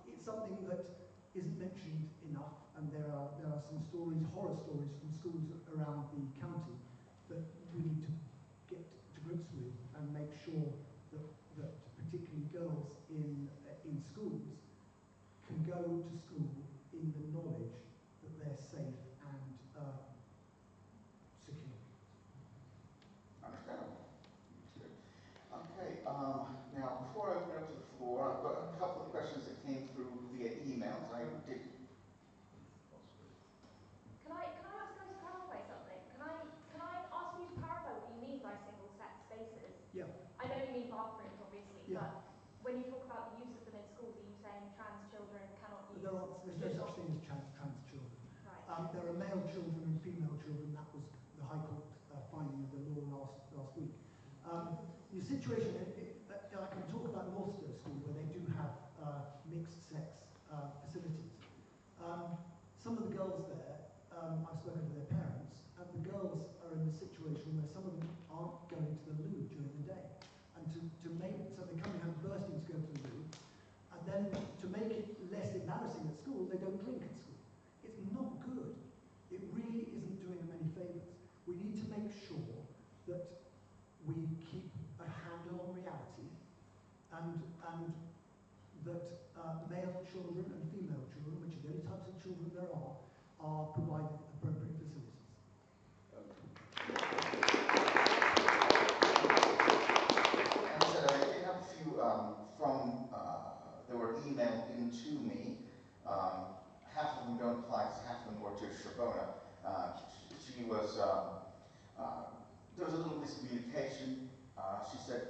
it's something that isn't mentioned enough, and there are some stories, horror stories from schools around the county that we need to get to grips with and make sure that particularly girls in schools can go to school in the knowledge that they're safe and secure. Understandable. Okay, now before I open up to the floor, I've got a couple of questions that came through via email. I did. situation, I can talk about Northstowe School, where they do have mixed-sex facilities. Some of the girls there, I've spoken to their parents, and the girls are in a situation where some of them aren't going to the loo during the day. And so they come in home bursting to go to the loo, and then to make it less embarrassing at school, they don't drink at school. It's not good. It really isn't doing them any favours. We need to make sure that we keep a handle on reality, and that male children and female children, which are the only types of children there are provided appropriate facilities. And so I did have a few that were emailed into me. Half of them don't apply, because half of them were to Shabona. She was, there was a little miscommunication. She said,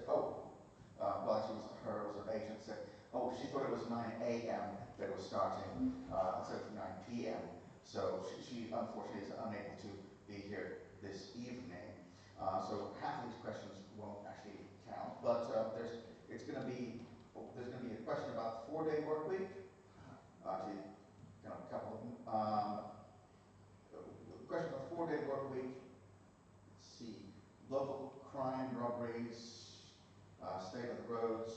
her agent said, oh, she thought it was 9 a.m. that was starting instead of 9 p.m. So she unfortunately is unable to be here this evening. So half of these questions won't actually count, but there's going to be a question about the 4-day work week. Actually, a couple of them. The question about the 4-day work week. Let's see, local crime, robberies, state of the roads.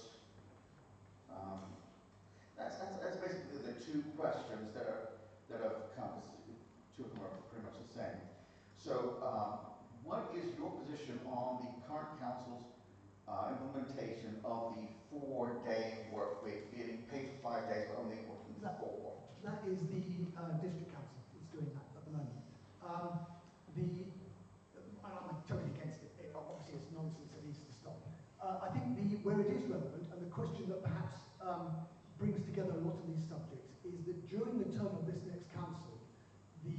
That's basically the two questions that have come. Two of them are pretty much the same. So, what is your position on the current council's implementation of the 4-day work week, being paid for 5 days but only working 4? That is the district council that's doing that at the moment. I'm totally against it. Obviously, it's nonsense. It needs to stop. I think where it is relevant, and the question that perhaps brings together a lot of these subjects, is that during the term of this next council, the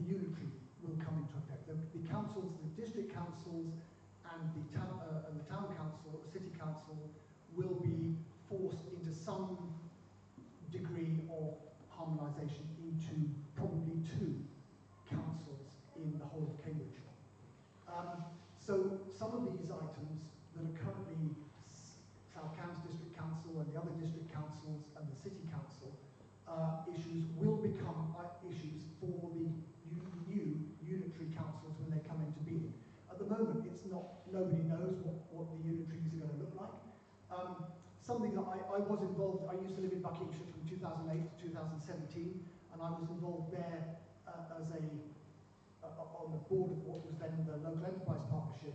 unitary will come into effect. The councils, the district councils, and the town council, the city council, will be forced into some degree of harmonisation into probably 2 councils in the whole of Cambridgeshire. So some of these items that are currently South Cambs District Council and the other district councils and the city council issues will become issues for the new unitary councils when they come into being. At the moment, it's not, nobody knows what the unitaries are going to look like. Something that I was involved, I used to live in Buckinghamshire from 2008 to 2017, and I was involved there as on the board of what was then the Local Enterprise Partnership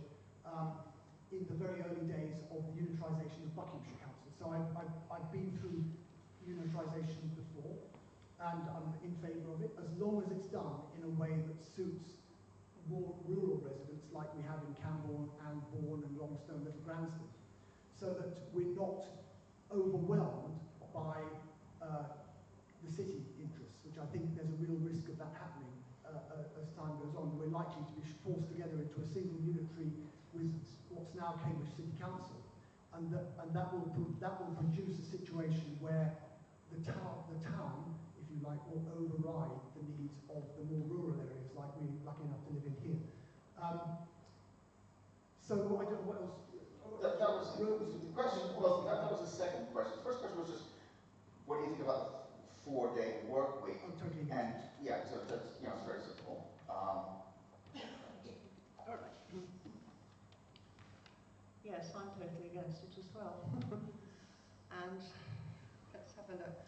in the very early days of the unitarisation of Buckinghamshire Council. So I've been through unitarisation before, and I'm in favour of it, as long as it's done in a way that suits more rural residents like we have in Cambourne and Bourne and Longstone, Little Granston, so that we're not overwhelmed by the city interests, which I think there's a real risk of that happening as time goes on. We're likely to be forced together into a single unitary with what's now Cambridge City Council, and that will produce a situation where the town, if you like, will override the needs of the more rural areas like we're lucky enough to live in here. So I don't know what else. That was the question. Well, that was the second question. The first question was just, what do you think about the 4-day work week? I'm totally against and yeah, so that's it's very simple. All right. Yes, I'm totally against it as well. And let's have a look.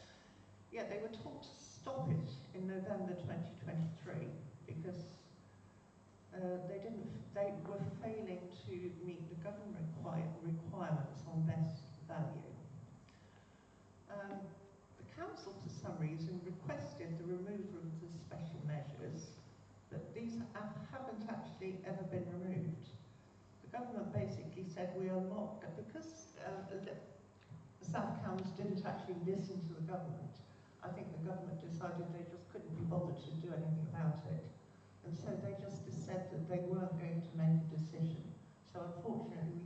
Yeah, they were told to stop it in November 2023 because they were failing to meet the government requirements on best value. The council, for some reason, requested the removal of the special measures, but these haven't actually ever been removed. The government basically said we are not, because South Cambs didn't actually listen to the government. I think the government decided they just couldn't be bothered to do anything about it. And so they just said that they weren't going to make a decision. So unfortunately,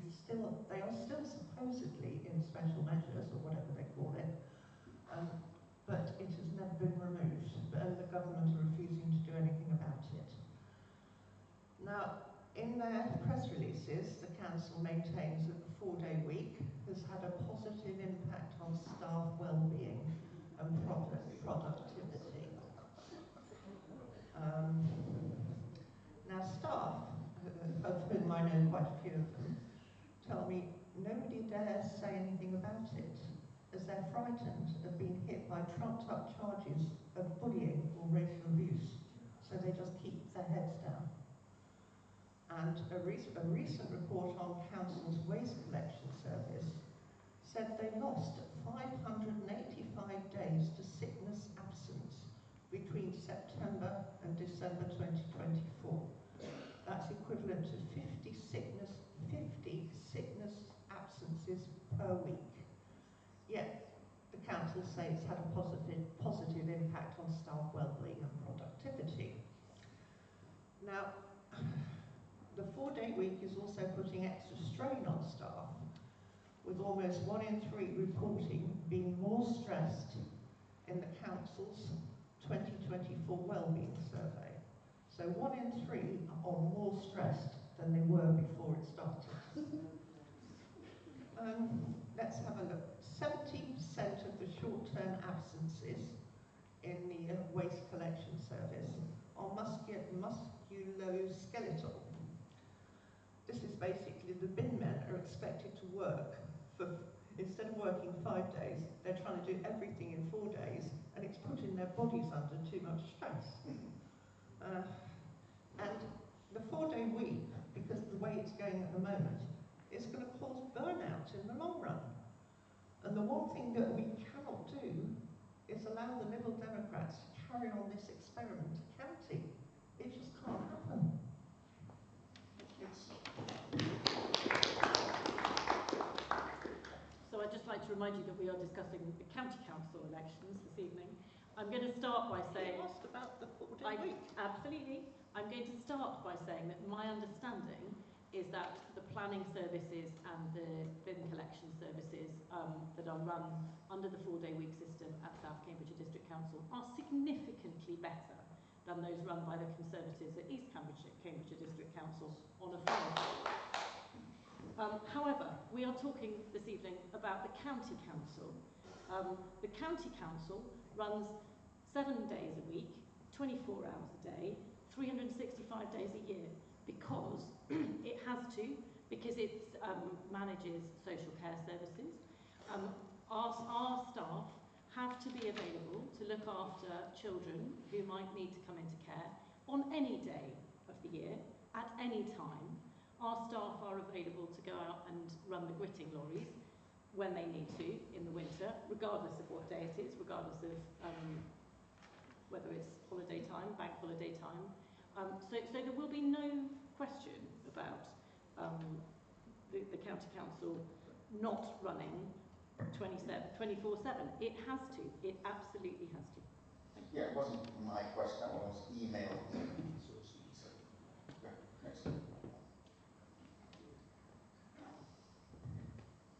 they are still supposedly in special measures, or whatever they call it, but it has never been removed, and the government are refusing to do anything about it. Now, in their press release basis, the council maintains that the 4-day week has had a positive impact on staff well-being and productivity. Now staff, of whom I know quite a few of them, tell me nobody dares say anything about it, as they're frightened of being hit by trumped-up charges of bullying or racial abuse, so they just keep their heads down. And a recent report on Council's waste collection service said they lost 585 days to sickness absence between September and December 2024. That's equivalent to 50 sickness absences per week. Yet, the council say it's had a positive impact on staff well-being and productivity. Now, the 4-day week is also putting extra strain on staff, with almost 1 in 3 reporting being more stressed in the council's 2024 wellbeing survey. So 1 in 3 are more stressed than they were before it started. Let's have a look. 70% of the short-term absences in the waste collection service are musculoskeletal. This is basically the bin men are expected to work for, instead of working 5 days, they're trying to do everything in 4 days, and it's putting their bodies under too much stress. And the 4-day week, because of the way it's going at the moment, is going to cause burnout in the long run. And the one thing that we cannot do is allow the Liberal Democrats to carry on this experiment to county. It just can't happen. So I'd just like to remind you that we are discussing the county council elections this evening. I'm going to start by saying... You asked about the 4-day week. Absolutely. I'm going to start by saying that my understanding is that the planning services and the bin collection services that are run under the 4-day week system at South Cambridgeshire District Council are significantly better than those run by the Conservatives at East Cambridgeshire District Council on a Friday. However, we are talking this evening about the County Council. The County Council runs 7 days a week, 24 hours a day, 365 days a year, because it has to, because it manages social care services. Our staff have to be available to look after children who might need to come into care on any day of the year, at any time. Our staff are available to go out and run the gritting lorries when they need to in the winter, regardless of what day it is, regardless of whether it's holiday time, bank holiday time. So there will be no question about the County Council not running 24/7. It has to. It absolutely has to. Yeah, it wasn't my question, that one was emailed in. So, next.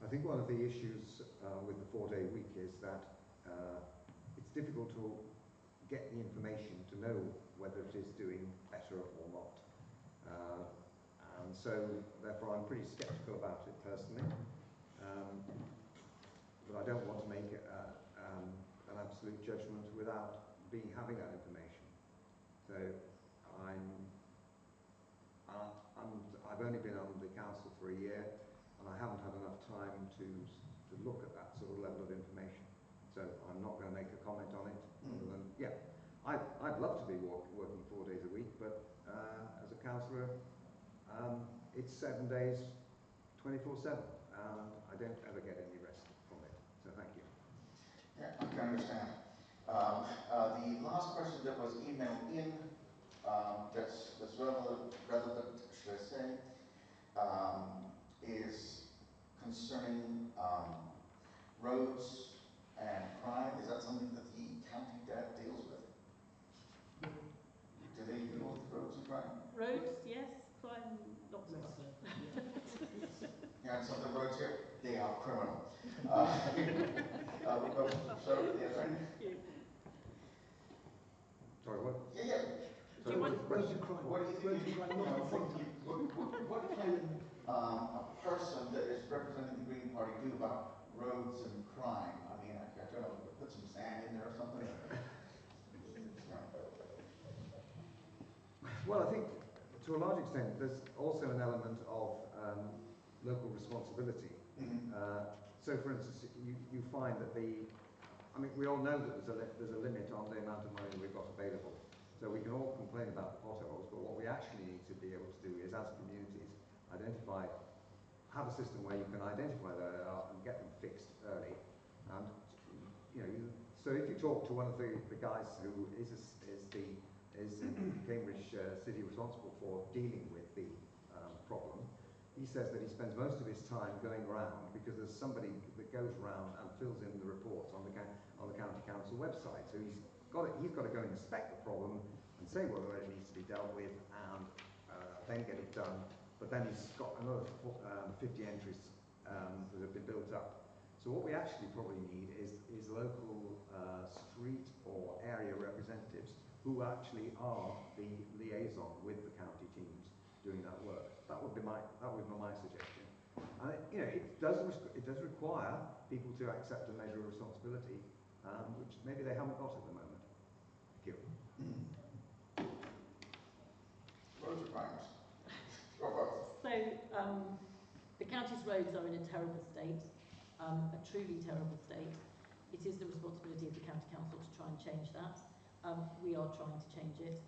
I think one of the issues with the 4-day week is that it's difficult to get the information to know whether it is doing better or not. And so, therefore, I'm pretty sceptical about it personally. But I don't want to make an absolute judgment without having that information. So I've only been on the council for a year, and I haven't had enough time to look at that sort of level of information. So I'm not going to make a comment on it, other than, yeah, I'd love to be working 4 days a week, but as a councillor, it's 7 days, 24/7, and I don't ever get any rest from it. So thank you. Yeah, I can understand. The last question that was emailed in, that's relevant, should I say, is concerning roads and crime. Is that something that the county deals with? Do they deal with roads and crime? Roads, yes. Crime, not so much. Yeah, and some of the roads here, they are criminal. So, yeah, Sorry, what? yeah. Do you want Roads to crime. What do you Roads think? to crime, not at the same time. What can a person that is representing the Green Party do about roads and crime? I mean, I don't know, put some sand in there or something. Well, I think to a large extent there's also an element of local responsibility. So, for instance, you find that I mean, we all know that there's a limit on the amount of money that we've got available. So we can all complain about the potholes, but what we actually need to be able to do is, as communities, have a system where you can identify where they are and get them fixed early. And so if you talk to one of the guys who is in Cambridge City responsible for dealing with the problem, he says that he spends most of his time going around because there's somebody that goes around and fills in the reports on the county council website. So he's got to go and inspect the problem and say whether it needs to be dealt with and then get it done. But then he's got another 50 entries that have been built up. So what we actually probably need is local street or area representatives who actually are the liaison with the county teams doing that work. That would be my suggestion. And it does require people to accept a measure of responsibility, which maybe they haven't got at the moment. Thank you. Roads or crimes? So, the county's roads are in a terrible state, a truly terrible state. It is the responsibility of the county council to try and change that. We are trying to change it.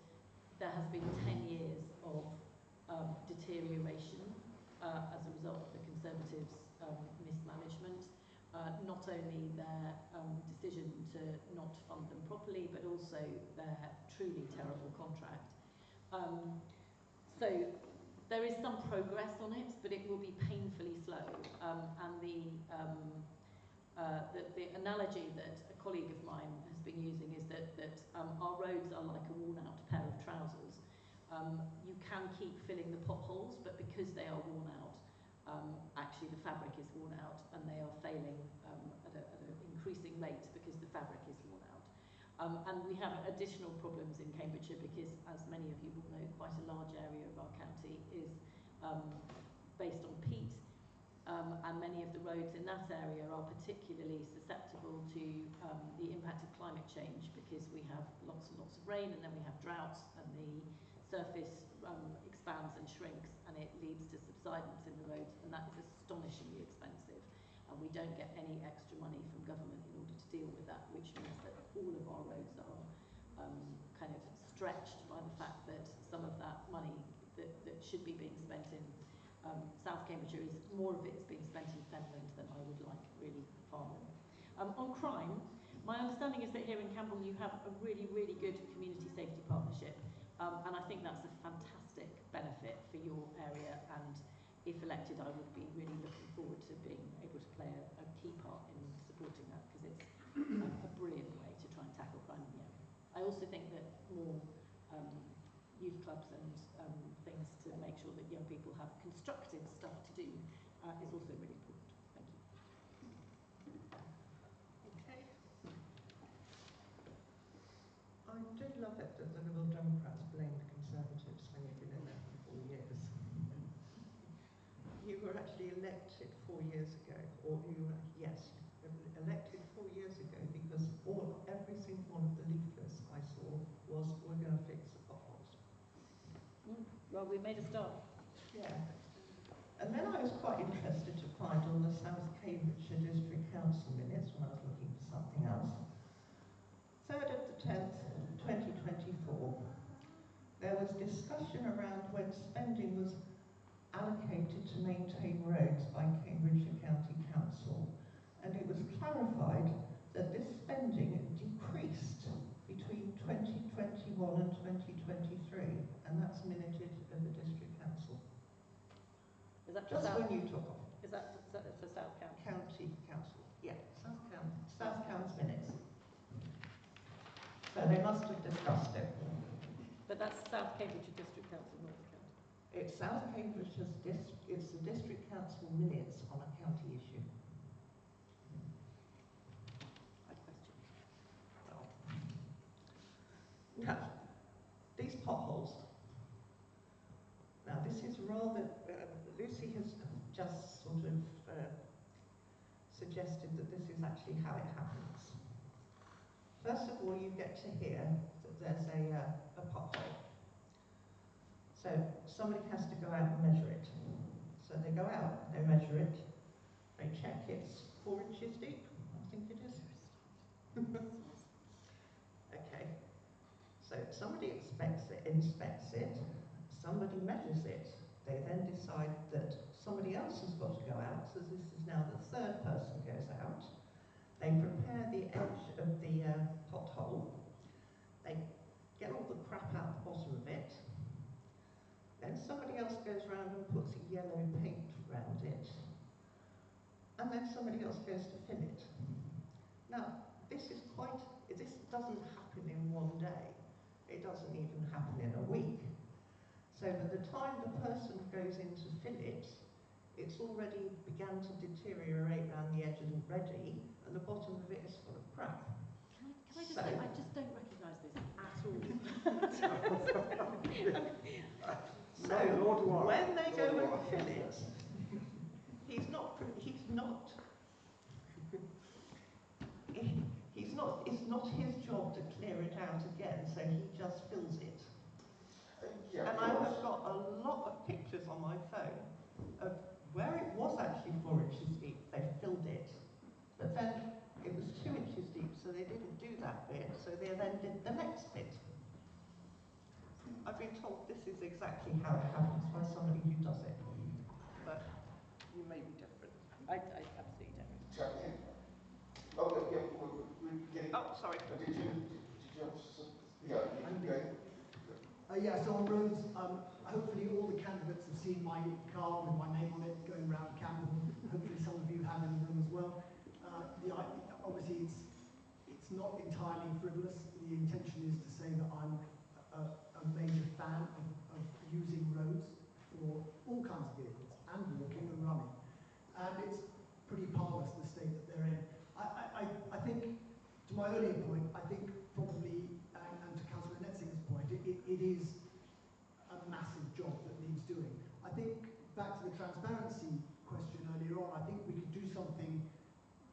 There has been 10 years of deterioration as a result of the Conservatives' mismanagement. Not only their decision to not fund them properly, but also their truly terrible contract. So there is some progress on it, but it will be painfully slow. And the analogy that a colleague of mine has been using is that our roads are like a worn-out pair of trousers. You can keep filling the potholes, but because they are worn out, actually the fabric is worn out and they are failing at an increasing rate because the fabric is worn out. And we have additional problems in Cambridgeshire because, as many of you will know, quite a large area of our county is based on peat, and many of the roads in that area are particularly susceptible to the impact of climate change because we have lots and lots of rain and then we have droughts and the surface expands and shrinks and it leads to subsidence in the roads, and that is astonishingly expensive, and we don't get any extra money from government in order to deal with that, which means that all of our roads are kind of stretched by the fact that some of that money that should be being spent in South Cambridgeshire is more of it's being spent in Fenland than I would like really far more. On crime, my understanding is that here in Cambourne you have a really, really good community safety partnership, and I think that's a fantastic benefit for your area, and if elected I would be really looking forward to being able to play a key part in supporting that because it's a brilliant way to try and tackle crime in the area. I also think that more youth clubs and things to make sure that young people have constructive stuff to do is also really important. Thank you. Okay. I do love it that the Liberal Democrats blame the Conservatives when you've been in there for 4 years. You were actually elected 4 years ago, or yes, elected 4 years ago because every single one of the leaflets I saw was we're going to fix the potholes. Well, we made a start. Yeah. And then I was quite interested to find on the South Cambridgeshire District Council minutes when I was looking for something else. 3rd of the 10th, 2024, there was discussion around when spending was allocated to maintain roads by Cambridgeshire County Council, and it was clarified that this spending decreased between 2021 and 2023, and that's minuted at the District Council. Is that Just South, when you took off. is that for South County? County Council, yeah, South County minutes. So they must have discussed it. But that's South Cambridgeshire District Council, not the county. It's South Cambridgeshire's it's the District Council minutes on a county issue. I question. Well, now, these potholes this is rather, Lucy has just sort of suggested that this is actually how it happens. First of all, you get to hear that there's a pothole. So somebody has to go out and measure it. So they go out, they measure it, they check it's 4 inches deep, I think it is. Okay, so somebody inspects it, somebody measures it, they then decide that somebody else has got to go out, so this is now the third person goes out. They prepare the edge of the pothole, they get all the crap out the bottom of it, then somebody else goes round and puts yellow paint around it, and then somebody else goes to fill it. Now, this doesn't happen in one day. It doesn't even happen in a week. So by the time the person goes in to fill it, it's already began to deteriorate around the edge and ready, and the bottom of it is full of crap. Can I just say, I just don't recognise this at all. So when they go and fill it, it's not his job to clear it out again, so he just fills it. Yeah, And I have got a lot of pictures on my phone of where it was actually 4 inches deep, they filled it, but then it was 2 inches deep, so they didn't do that bit, so they then did the next bit. I've been told this is exactly how it happens by somebody who does it, but you may be different. I absolutely don't. Oh, yeah, we're getting... Oh, sorry. Did you have some... Yeah, yeah, so on roads, hopefully all the candidates have seen my car with my name on it going around Cambourne. Hopefully some of you have in the room as well. Obviously it's not entirely frivolous. The intention is to say that I'm a major fan of using roads for all kinds of vehicles, and walking and running. And it's pretty parlous, the state that they're in. I think, to my earlier point, I think probably, and to Councillor Netzinger's point, it is a massive job that needs doing. I think, back to the transparency question earlier on, I think we could do something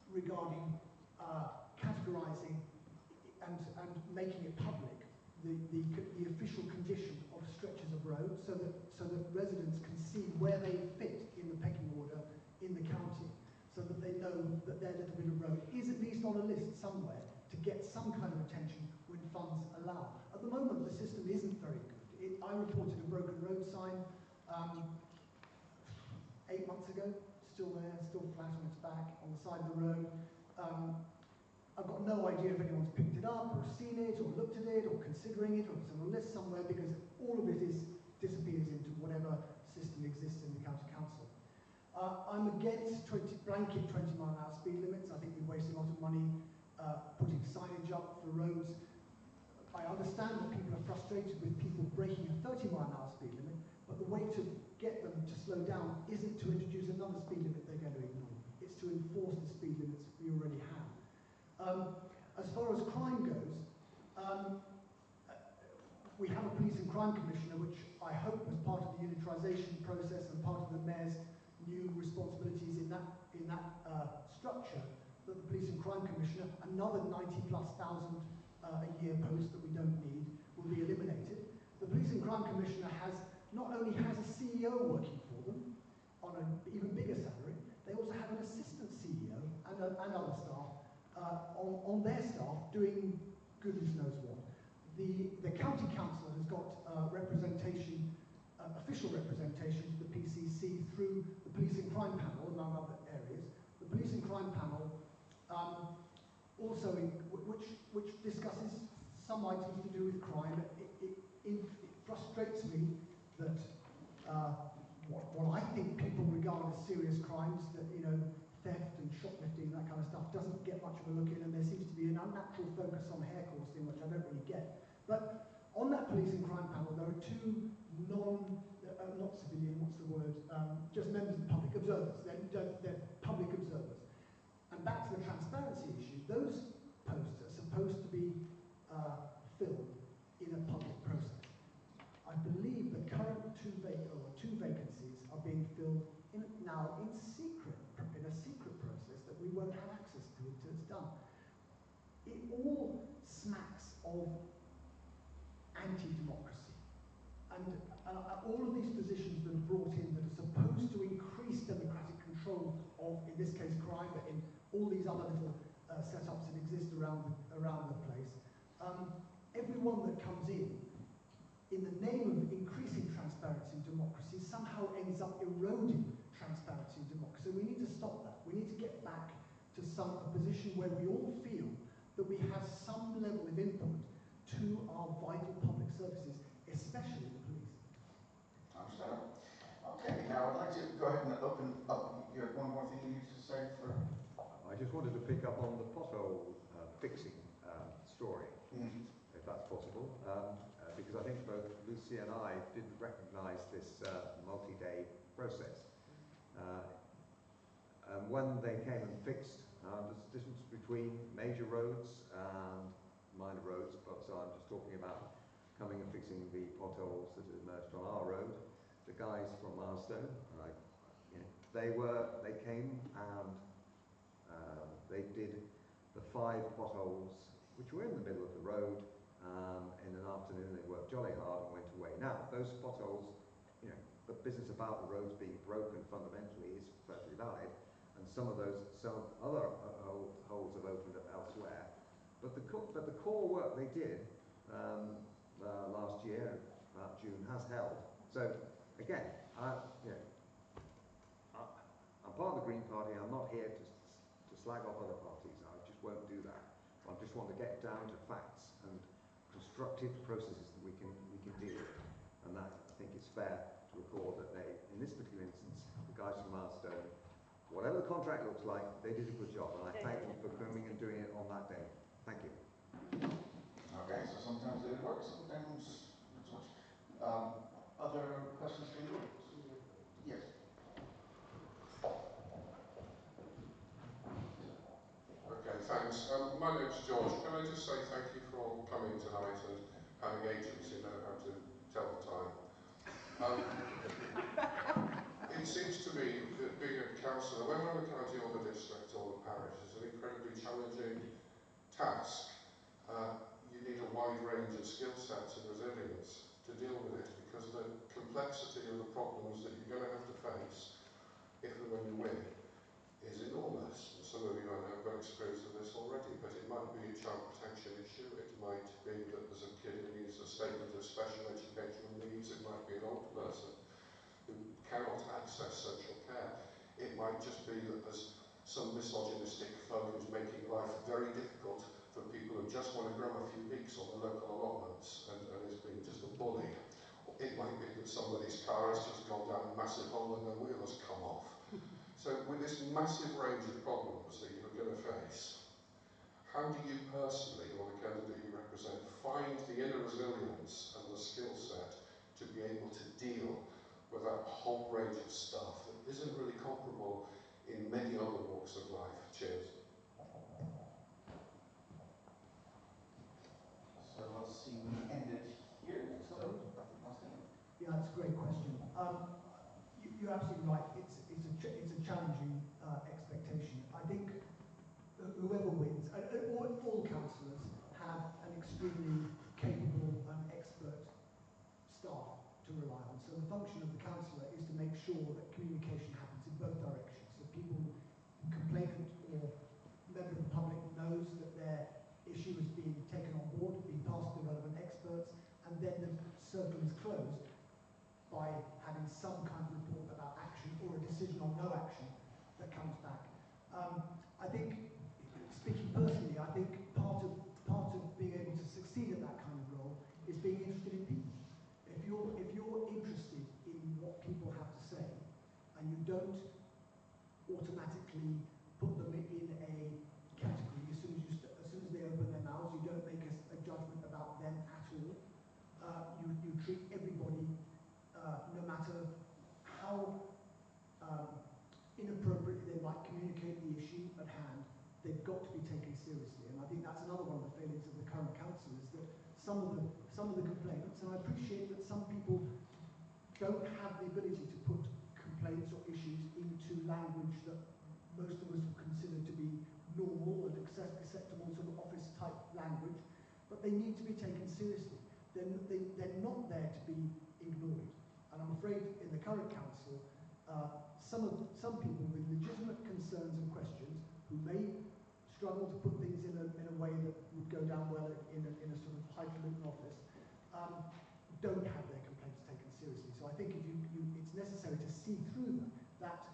regarding categorising and making it public, the official condition of stretches of road, so that residents can see where they fit in the pecking order in the county, so that they know that their little bit of road is at least on a list somewhere to get some kind of attention when funds allow. At the moment, the system isn't very good. I reported a broken road sign 8 months ago, still there, still flat on its back on the side of the road. I've got no idea if anyone's picked it up or seen it or looked at it or considering it or it's on a list somewhere, because all of it disappears into whatever system exists in the county council. I'm against blanket 20-mile-an-hour speed limits. I think we waste a lot of money putting signage up for roads. I understand that people are frustrated with people breaking a 30-mile-an-hour speed limit, but the way to get them to slow down isn't to introduce another speed limit they're going to ignore. It's to enforce the speed limits we already have. As far as crime goes, we have a police and crime commissioner, which I hope was part of the unitarisation process and part of the mayor's new responsibilities in that structure, that the police and crime commissioner, another 90+ thousand a year post that we don't need, will be eliminated. The police and crime commissioner not only has a CEO working for them on an even bigger salary, they also have an assistant CEO and other staff on their staff doing goodness knows what. The county council has got representation, official representation to the PCC through the police and crime panel, among other areas. The police and crime panel also, which discusses some items to do with crime. It frustrates me that what I think people regard as serious crimes, that theft and shoplifting and that kind of stuff, doesn't get much of a look in, and there seems to be an unnatural focus on hair coursing, which I don't really get. But on that police and crime panel, there are two not civilian, what's the word, just members of the public, observers. They're public observers. And back to the transparency issue, those posts are supposed to be filled in a public process. I believe the current two vacancies are being filled now in a secret process that we won't have access to until it's done. It all smacks of anti-democracy. And all of these positions that are brought in that are supposed to increase democratic control of, in this case, crime, but in all these other little setups that exist around the place, everyone that comes in the name of increasing transparency and democracy, somehow ends up eroding transparency and democracy. So we need to stop that. We need to get back to a position where we all feel that we have some level of input to our vital public services, especially the police. Understand. Okay, now I'd like to go ahead and open up. You have one more thing you need to say for... I just wanted to pick up on the pothole fixing story, if that's possible. Because I think both Lucy and I didn't recognise this multi-day process. And when they came and fixed, there's a difference between major roads and minor roads, but so I'm just talking about coming and fixing the potholes that had emerged on our road. The guys from Milestone, they came and they did the 5 potholes which were in the middle of the road. In an afternoon, they worked jolly hard and went away. Now, those potholes, the business about the roads being broken fundamentally is perfectly valid, and some other holes have opened up elsewhere. But the core work they did last year, about June, has held. So again, I'm part of the Green Party. I'm not here to slag off other parties. I just won't do that. I just want to get down to facts and constructive processes that we can deal with, and that I think it's fair to record that they, in this particular instance, the guys from Milestone, whatever the contract looks like, they did a good job, and I thank them for coming and doing it on that day. Thank you. Okay, so sometimes it works, sometimes not so much. Other questions for you? Yes. Okay, thanks. My name's George. Can I just say thank you for coming tonight and having agents who know how to tell the time. It seems to me that being a councillor, whether on a county or the district or the parish, is an incredibly challenging task. You need a wide range of skill sets and resilience to deal with it, because the complexity of the problems that you're going to have to face, if and when you win, is enormous. And some of you I know have got experience of this already, but it might be a child protection issue, it might be that there's a kid who needs a statement of special educational needs, it might be an old person who cannot access social care. It might just be that there's some misogynistic foe who's making life very difficult for people who just want to grow a few peaks on the local allotments and is being just a bully. It might be that somebody's car has just gone down a massive hole and their wheel has come off. So with this massive range of problems that you're going to face, how do you personally, or the candidate you represent, find the inner resilience and the skill set to be able to deal with that whole range of stuff that isn't really comparable in many other walks of life? Cheers. So let's see, we ended here. So, yeah, that's a great question. You're absolutely right. It's a challenging expectation. I think whoever wins, all councillors have an extremely capable and expert staff to rely on. So the function of the councillor is to make sure that communication happens in both directions. So people, complainant or member of the public, knows that their issue is being taken on board, being passed to the relevant experts, and then the circle is closed by having some kind of report about action or a decision on no action that comes back. I think, speaking personally, I think part of being able to succeed at that kind of role is being interested in people. If you're interested in what people have to say, and you don't automatically put them in a category as soon as they open their mouths, you don't make a judgment about them at all. You treat everybody, no matter how inappropriately they might communicate the issue at hand, they've got to be taken seriously. And I think that's another one of the failings of the current council, is that some of the complainants, and I appreciate that some people don't office type language, but they need to be taken seriously. They're not there to be ignored. And I'm afraid in the current council, some people with legitimate concerns and questions who may struggle to put things in a way that would go down well in a sort of highfalutin office, don't have their complaints taken seriously. So I think it's necessary to see through that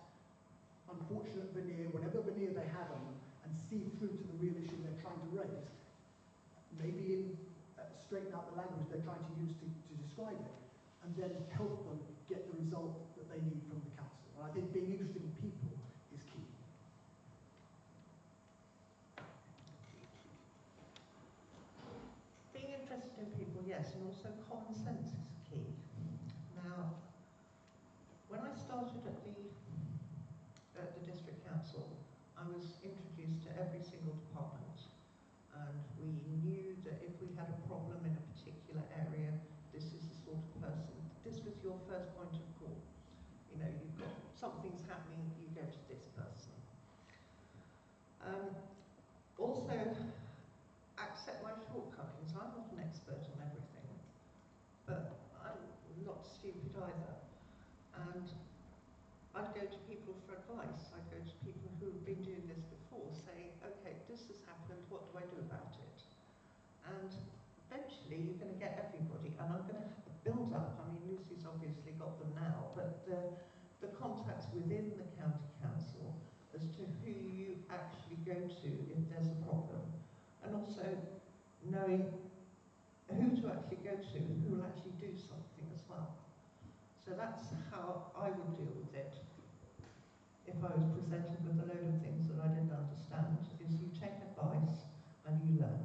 unfortunate veneer, whatever veneer they have on them, and see through to the real issue they're trying to raise. Maybe straighten out the language they're trying to use to describe it, and then help them get the result that they need from the council. And I think being interested in people is key. Being interested in people, yes, and also common sense is key. Now, when I started at the district council, I was introduced to every single department, and we knew that if we had a problem in a particular area, this is the sort of person, this was your first point of call. You know, you've got something's happening, you go to this person. Also, accept my shortcomings. I'm not an expert on everything, but I'm not stupid either. And I'd go to people for advice. I'd go to people who have been doing this before, saying, okay, this has happened, what do I do about it? And eventually you're going to get everybody, and I'm going to have a build up. I mean, Lucy's obviously got them now, but the contacts within the county council as to who you actually go to if there's a problem, and also knowing who to actually go to, who will actually do something as well. So that's how I would deal with it if I was presented with a load of things that I didn't understand, is you take advice and you learn.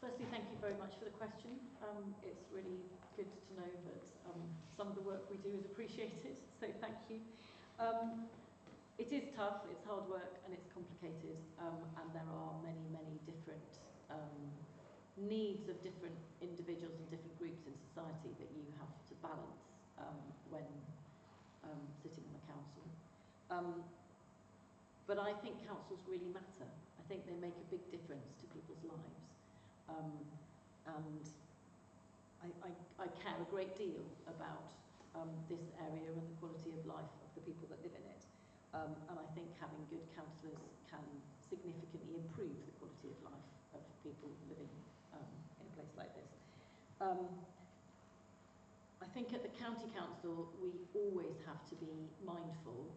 Firstly, thank you very much for the question. It's really good to know that some of the work we do is appreciated, so thank you. It is tough, it's hard work, and it's complicated, and there are many, many different needs of different individuals and different groups in society that you have to balance when sitting on the council. But I think councils really matter. I think they make a big difference to people's lives. And I care a great deal about this area and the quality of life of the people that live in it. And I think having good councillors can significantly improve the quality of life of people living in a place like this. I think at the county council we always have to be mindful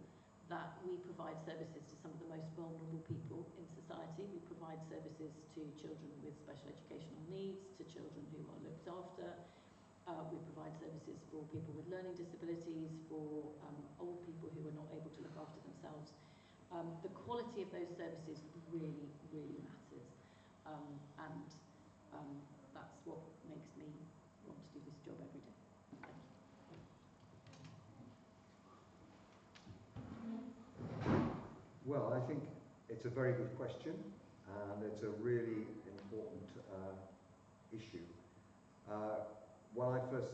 that we provide services to some of the most vulnerable people in society. We provide services to children with special educational needs, to children who are looked after. We provide services for people with learning disabilities, for old people who are not able to look after themselves. The quality of those services really, really matters. And that's what makes me want to do this job every day. Thank you. Well, I think it's a very good question, and it's a really important issue. When I first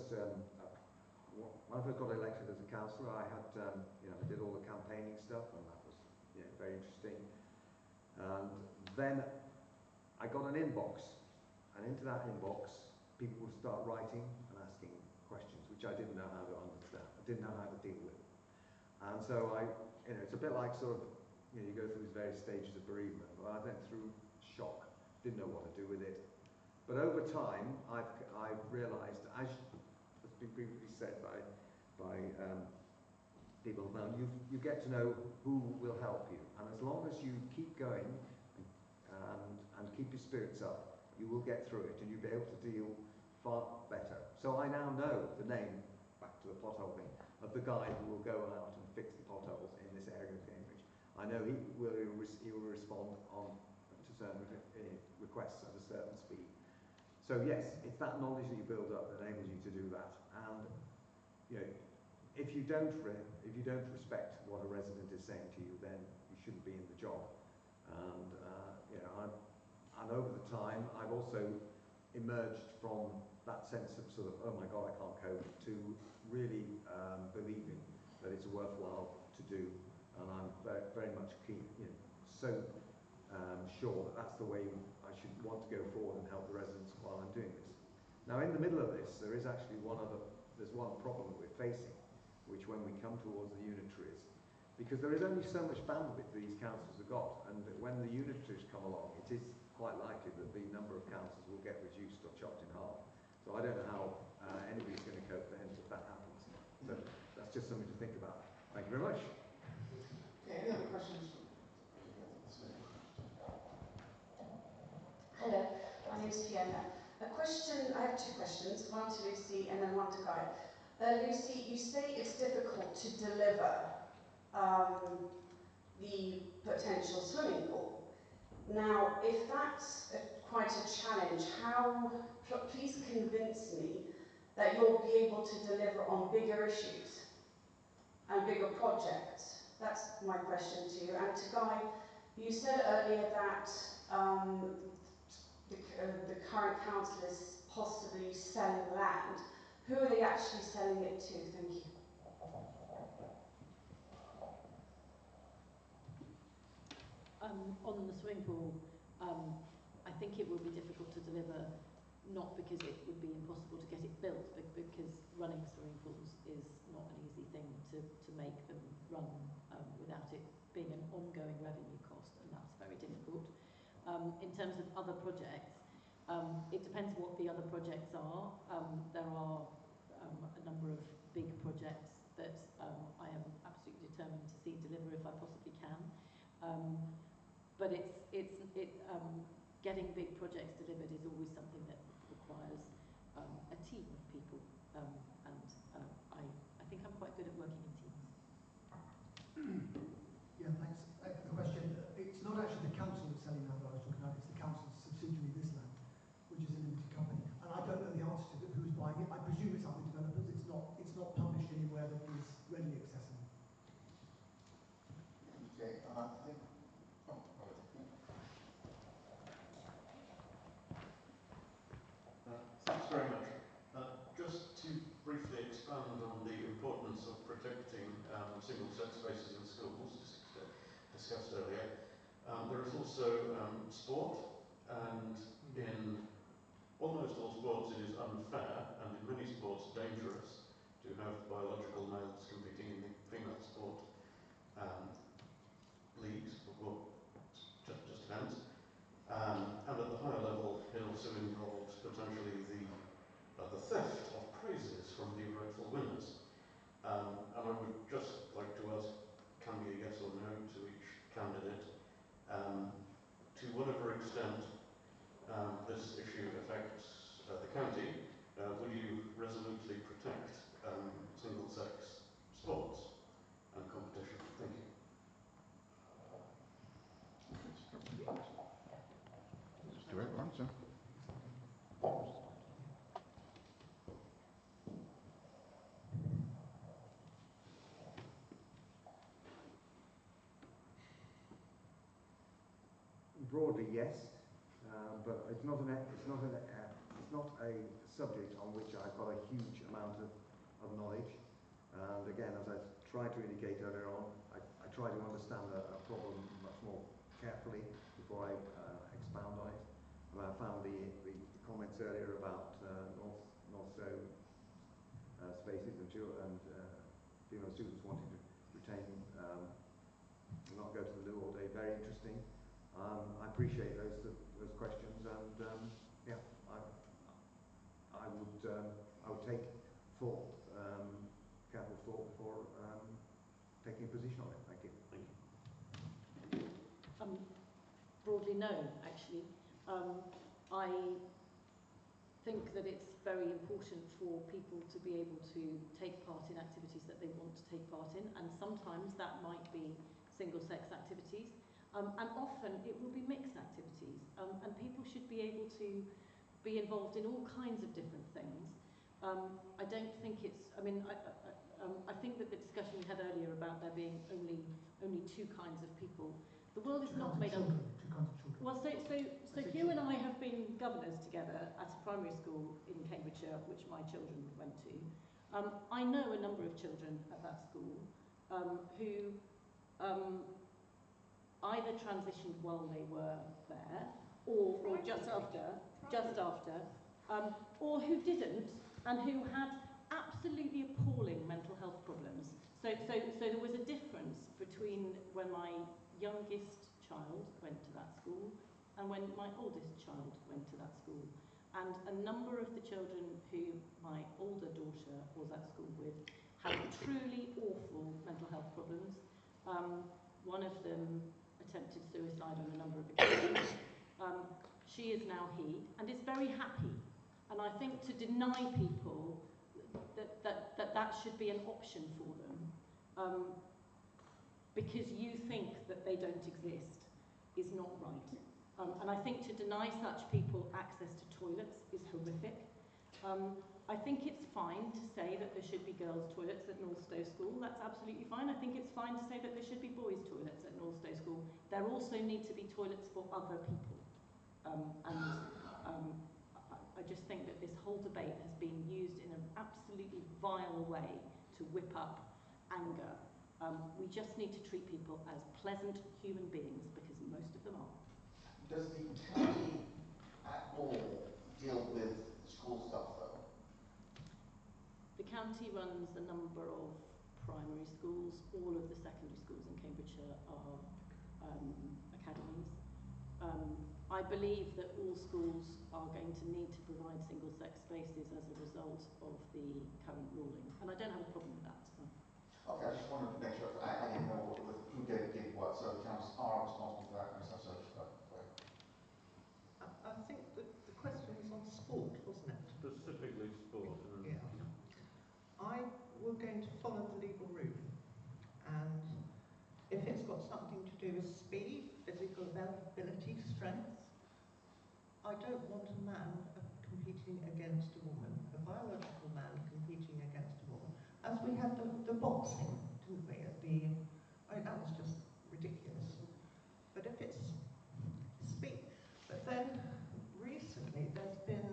got elected as a councillor, I had, I did all the campaigning stuff, and that was, very interesting. And then I got an inbox, and into that inbox, people would start writing and asking questions, which I didn't know how to understand. I didn't know how to deal with. And so it's a bit like sort of, you go through these various stages of bereavement. Well, I went through shock, didn't know what to do with it. But over time, I've realised, as has been previously said by people, now you get to know who will help you, and as long as you keep going and keep your spirits up, you will get through it, and you'll be able to deal far better. So I now know the name, back to the pothole thing, of the guy who will go out and fix the potholes in this area of Cambridge. I know he will respond to certain requests at a certain speed. So yes, it's that knowledge that you build up that enables you to do that. And if you don't respect what a resident is saying to you, then you shouldn't be in the job. And and over the time, I've also emerged from that sense of sort of, oh my God, I can't cope, to really believing that it's worthwhile to do, and I'm very, very much keen, so sure that that's the way I should want to go forward and help the residents while I'm doing this. Now, in the middle of this, there is actually there's one problem that we're facing, which when we come towards the unitaries, because there is only so much bandwidth these councils have got, and when the unitaries come along, it is quite likely that the number of councils will get reduced or chopped in half. So I don't know how anybody's going to cope then if that happens. So that's just something to think about. Thank you very much. Okay, any other questions? Hello, my name is Fiona. I have two questions, one to Lucy and then one to Guy. Lucy, you say it's difficult to deliver the potential swimming pool. Now, if that's quite a challenge, please convince me that you'll be able to deliver on bigger issues and bigger projects. That's my question to you. And to Guy, you said earlier that the current council is possibly selling land. Who are they actually selling it to? Thank you. On the swimming pool, I think it will be difficult to deliver, not because it would be impossible to get it built, but because running swimming pools is not an easy thing to make them run without it being an ongoing revenue cost, and that's very difficult. In terms of other projects, it depends what the other projects are. There are a number of big projects that I am absolutely determined to see deliver if I possibly can. But getting big projects delivered is always something that requires a team of people, and I think I'm quite good at working in teams. Yeah, thanks for the question. It's not actually the council that's selling land that I was talking about, it's the council's subsidiary, this land, which is a limited company. And I don't know the answer to who's buying it. I presume it's other developers. It's not published anywhere that is readily accessible. Okay, I think. Thanks very much. Just to briefly expand on the importance of protecting single-sex spaces in schools, discussed earlier. There is also sport, and in almost all sports it is unfair, and in many sports dangerous, to have biological males competing in the female sport leagues, or just events. And at the higher level, it also involves potentially the theft of prizes from the rightful winners. And I would just like to ask, can be a yes or no to each candidate, to whatever extent this issue affects the county, would you resolutely protect single-sex sports and competition? Thank you. Direct answer. Broadly, yes, but it's not a subject on which I've got a huge amount of knowledge. And again, as I tried to indicate earlier on, I try to understand a problem much more carefully before I expound on it. And I found the comments earlier about North Show spaces and female students wanting to retain not go to the loo all day, very interesting. I appreciate those questions, and yeah, I would take thought, careful thought before taking a position on it. Thank you. Thank you. Broadly, no, actually. I think that it's very important for people to be able to take part in activities that they want to take part in, and sometimes that might be single-sex activities. And often it will be mixed activities, and people should be able to be involved in all kinds of different things. I don't think it's, I think that the discussion we had earlier about there being only two kinds of people, the world is not made up. Two kinds of children. Well, so Hugh and I have been governors together at a primary school in Cambridgeshire, which my children went to. I know a number of children at that school who either transitioned while they were there, or just after, or who didn't, and who had absolutely appalling mental health problems. So there was a difference between when my youngest child went to that school and when my oldest child went to that school. And a number of the children who my older daughter was at school with had truly awful mental health problems. One of them attempted suicide on a number of occasions. She is now he, and is very happy. And I think to deny people that should be an option for them, because you think that they don't exist, is not right. And I think to deny such people access to toilets is horrific. I think it's fine to say that there should be girls' toilets at Northstowe School. That's absolutely fine. I think it's fine to say that there should be boys' toilets at Northstowe School. There also need to be toilets for other people. I just think that this whole debate has been used in an absolutely vile way to whip up anger. We just need to treat people as pleasant human beings, because most of them are. Does the county at all deal with school stuff, though? The county runs a number of primary schools. All of the secondary schools in Cambridgeshire are academies. I believe that all schools are going to need to provide single-sex spaces as a result of the current ruling, and I don't have a problem with that. So. Okay, I just wanted to make sure. I didn't know who gave what, so towns are responsible for that kind of stuff. So just I think that the question was on sport, wasn't it? Specifically sport. Yeah. We're going to follow the legal route, and if it's got something to do with speed, physical ability, strength, I don't want a man competing against a woman, a biological man competing against a woman, as we had the boxing, didn't we, at the, that was just ridiculous. But if it's speed, but then recently there's been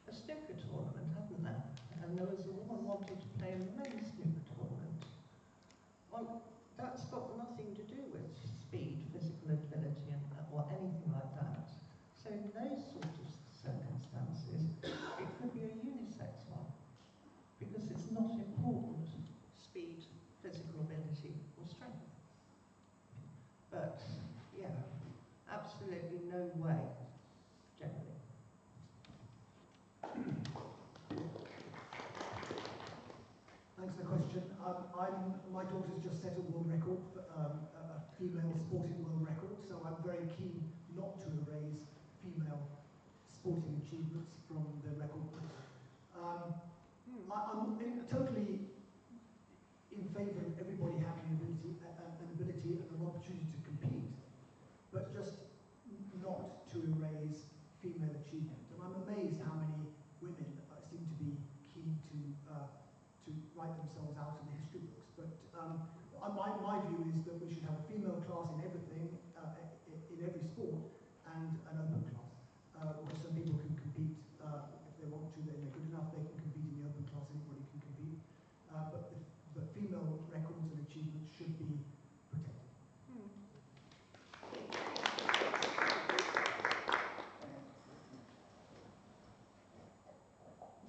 a snooker tournament, hasn't there? And there was a woman wanting to play in the men's snooker tournament. Well, that's got nothing to do with speed, physical ability, or anything like that. So in those sort of circumstances, it could be a unisex one, because it's not important, speed, physical ability, or strength. But, yeah, absolutely no way, generally. Thanks for the question. My daughter's just set a world record, a female sporting world record, so I'm very keen not to erase female sporting achievements from the record books. I'm totally in favour of everybody having an ability and an opportunity to compete, but just not to erase female achievement. And I'm amazed how many women seem to be keen to write themselves out in the history books. But my view is that we should have a female class in everything, in every sport, and an open class, where some people can compete if they want to. They're good enough, they can compete in the open class. Anybody can compete. But female records and achievements should be protected.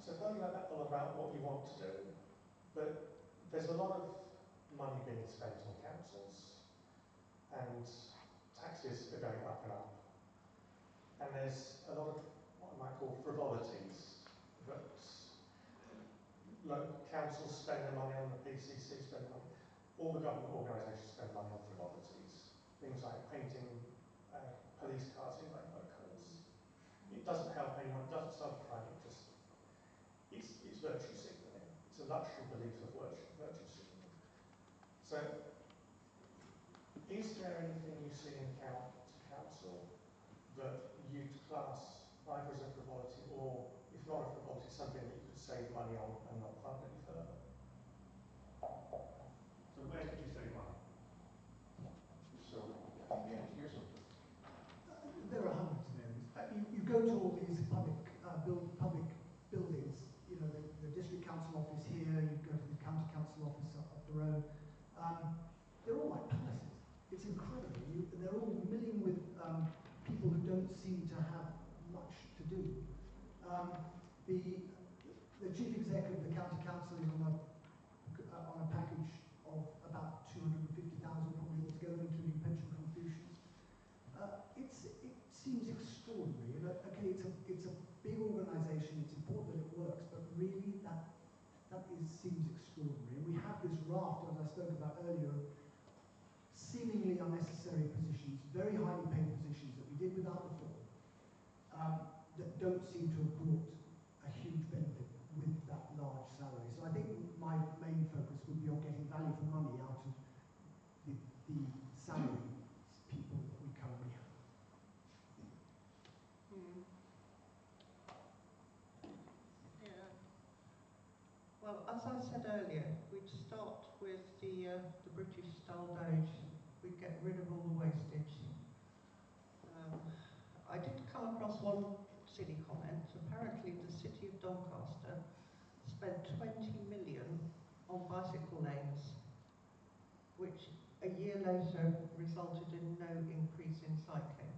So going back on about what you want to do, but there's a lot of money being spent on councils, and taxes are going up and up. And there's a lot of what I might call frivolities that local councils spend their money on, the PCC spend money, all the government organisations spend money on frivolities. Things like painting police cars in rainbow colours. It doesn't help anyone, it doesn't solve crime, it's virtue signalling. It's a luxury belief of virtue signalling. So, is there anything you see in council that you'd class either as a frivolity or, if not a frivolity, something that you could save money on and not fund any further? So where could you save money? So, the answer here, there are hundreds of areas. You go to all these public buildings, you know, the district council office here, you go to the county council office up the road. They're all like The chief exec of the county council is on a package of about 250,000 probably altogether, including pension contributions. It seems extraordinary. Okay, it's a big organisation. It's important that it works, but really seems extraordinary. And we have this raft, as I spoke about earlier, of seemingly unnecessary positions, very highly paid positions that we did without before, that don't seem to have brought a huge benefit with that large salary. So I think my main focus would be on getting value for money out of the salary people that we currently have. Yeah. Well, as I said earlier, we'd start with the British style Doge. We'd get rid of all the wastage. I did come across one silly comment. Apparently the city of Doncaster spent 20 million on bicycle lanes, which a year later resulted in no increase in cycling.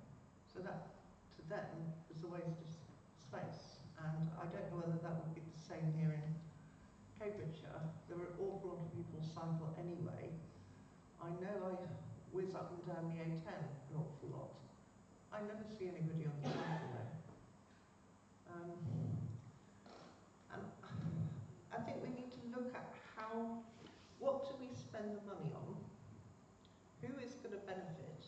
So that, to them, was a waste of space. And I don't know whether that would be the same here in Cambridgeshire. There are an awful lot of people cycle anyway. I know I whiz up and down the A10 an awful lot. I never see anybody on the cycle lane. And I think we need to look at what do we spend the money on, who is going to benefit,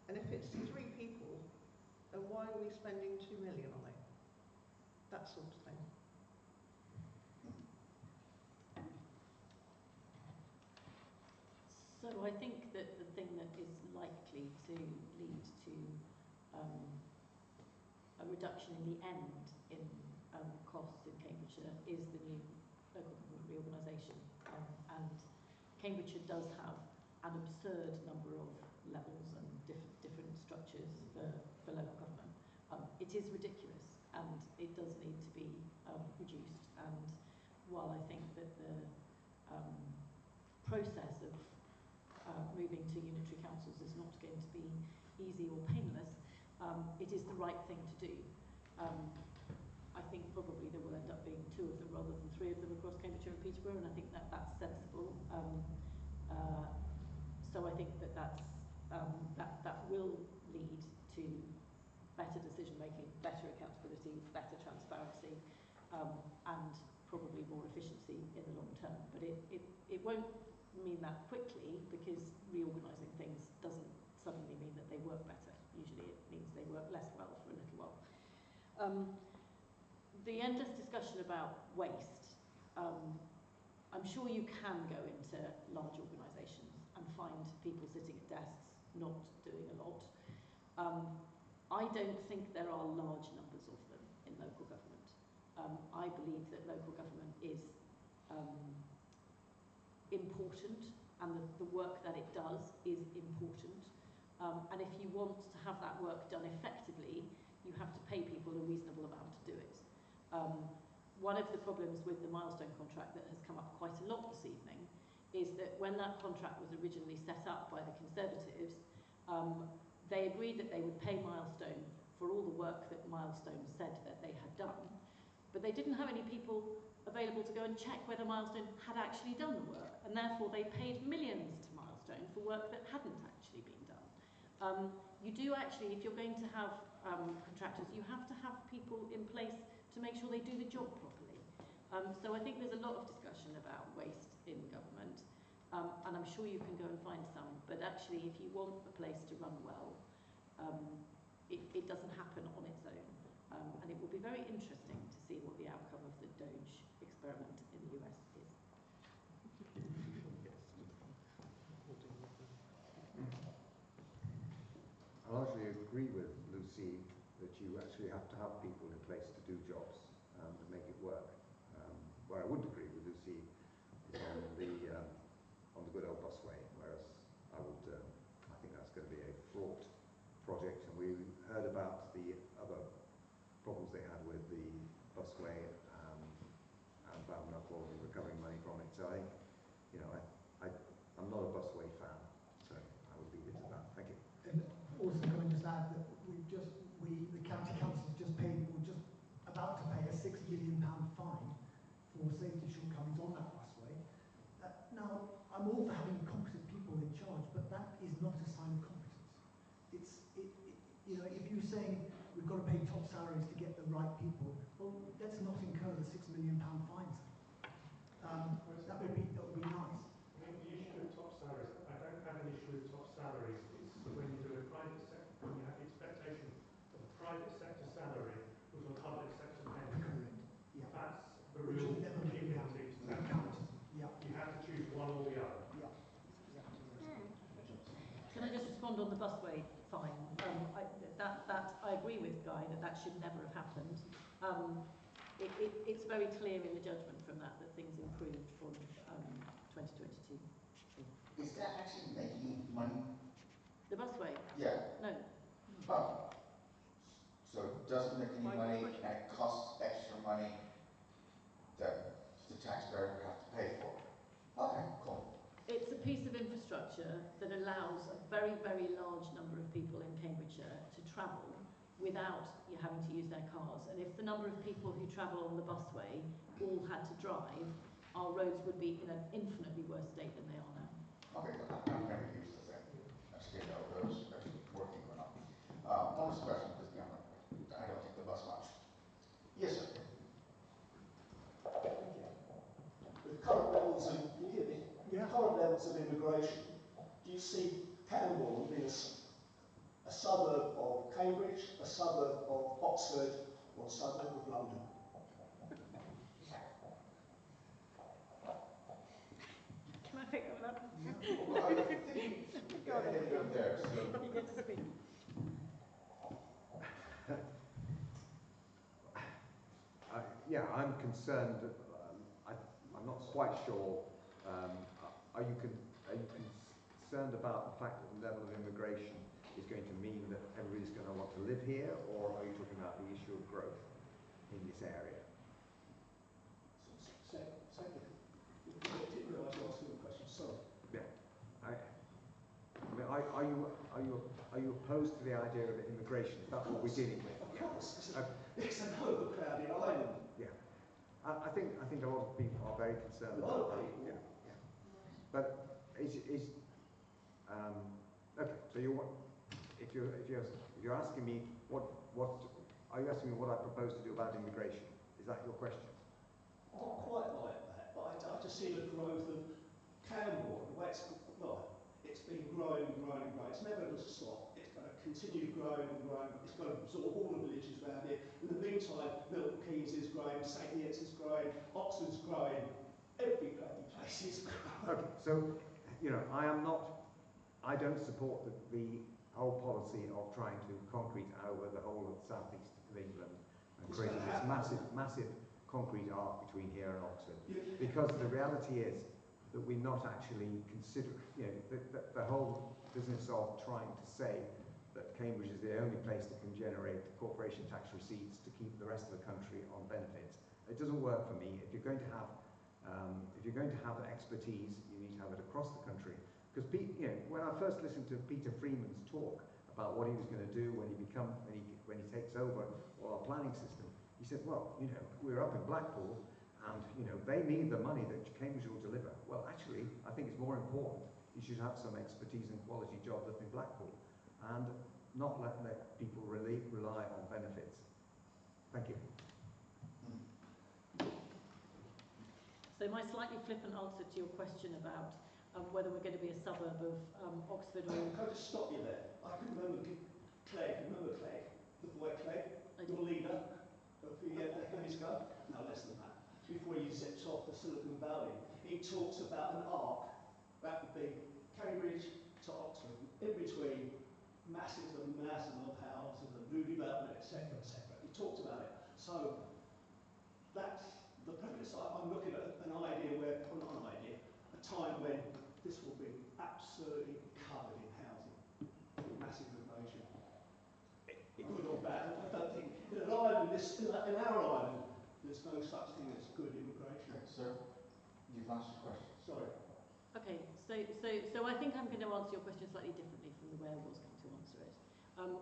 and if it's 3 people, then why are we spending 2 million on it? That sort of thing. So I think that the thing that is likely to lead to a reduction in the end in costs in Cambridgeshire is the new local government reorganisation. And Cambridgeshire does have an absurd number of levels and different structures for local government. It is ridiculous and it does need to be reduced. And while I think that the process of moving to unitary councils is not going to be easy or painless, it is the right thing to do. I think probably there will end up being 2 of them rather than 3 of them across Cambridgeshire and Peterborough, and I think that that's sensible. So I think that that will lead to better decision making, better accountability, better transparency, and probably more efficiency in the long term. But it won't mean that quickly, because reorganising things doesn't suddenly mean that they work better. Usually it means they work less well for a little while. The endless discussion about waste, I'm sure you can go into large organisations and find people sitting at desks not doing a lot. I don't think there are large numbers of them in local government. I believe that local government is important, and the work that it does is important. And if you want to have that work done effectively, you have to pay people a reasonable amount to do it. One of the problems with the milestone contract that has come up quite a lot this evening is that when that contract was originally set up by the Conservatives, they agreed that they would pay Milestone for all the work that Milestone said that they had done, but they didn't have any people available to go and check whether Milestone had actually done the work, and therefore they paid millions to Milestone for work that hadn't actually been done. You do actually, if you're going to have contractors, you have to have people in place to make sure they do the job properly. So I think there's a lot of discussion about waste in government, and I'm sure you can go and find some, but actually if you want a place to run well, it doesn't happen on its own. And it will be very interesting to see what the outcome of the Doge experiment in the US is. I largely agree with Lucy that you actually have to have people in place to do jobs to make it work. Where I wouldn't agree with Lucy is on the good old busway, whereas I think that's going to be a fraught project, and we heard about the other problems they had with the busway and Ballinasloe and recovering money from it. So I'm not a busway fan, so I would leave it to that. Thank you. And also, can I just add that it's very clear in the judgment from that things improved from 2022. Is that actually making money? The busway? Yeah. No. Oh. So it doesn't make any money and it costs extra money that the taxpayer would have to pay for. Okay, cool. It's a piece of infrastructure that allows a very, very large number of people in Cambridgeshire to travel without you having to use their cars. And if the number of people who travel on the busway all had to drive, our roads would be in an infinitely worse state than they are now. Okay, I've never used the thing. I just didn't know if it was actually working or not. Bonus question, because I don't take the bus much. Yes, sir. Thank you. With current levels of, can you hear me? Yeah. Current levels of immigration, do you see Cambourne being a suburb of Cambridge, a suburb of Oxford, or a suburb of London? Can I pick that up? Well, I think Go on. you go there, so. You get to speak. Yeah, I'm concerned. I'm not quite sure. Are you concerned about the fact that the level of immigration is going to mean that everybody's going to want to live here, or are you talking about the issue of growth in this area? Second, I didn't realise you were asking a question. Sorry. Yeah. I mean, are you opposed to the idea of immigration? Is that what we're dealing with? Of course. It's an overcrowded island. Yeah. I think a lot of people are very concerned A lot about of that. people. Yeah. But okay. So if you're asking me what are you asking me what I propose to do about immigration? Is that your question? Not quite like that, but I just see the growth of Cambourne, the way it's been growing and growing and growing. It's never going to stop. It's going to continue growing and growing. It's going to absorb all the villages around it. In the meantime, Milton Keynes is growing, St Neots is growing, Oxford's growing, every bloody place is growing. Okay, so I don't support the whole policy of trying to concrete over the whole of the southeast of England and creating this massive concrete arc between here and Oxford. Because the reality is that we're not actually considering, the whole business of trying to say that Cambridge is the only place that can generate corporation tax receipts to keep the rest of the country on benefits. It doesn't work for me. If you're going to have expertise, you need to have it across the country. Because when I first listened to Peter Freeman's talk about what he was going to do when he takes over our planning system, he said, well, we're up in Blackpool, and they need the money that Cambridge will deliver. Well, actually, I think it's more important. You should have some expertise and quality jobs up in Blackpool, and not let people rely on benefits. Thank you. So my slightly flippant answer to your question about whether we're going to be a suburb of Oxford or... Can I just stop you there? I can remember Clegg, the boy Clegg, your leader, a few years ago, no less than that, before you zipped off the Silicon Valley. He talks about an arc that would be Cambridge to Oxford, in between masses and masses of houses and new development, etc., etc. He talked about it. So that's the premise. I'm looking at an idea where, well, not an idea, a time when this will be absolutely covered in housing, massive immigration. Good or bad, I don't think, in an island, in our island, there's no such thing as good immigration. Okay, sir, you've asked your question. Sorry. Okay, so I think I'm going to answer your question slightly differently from the way I was going to answer it,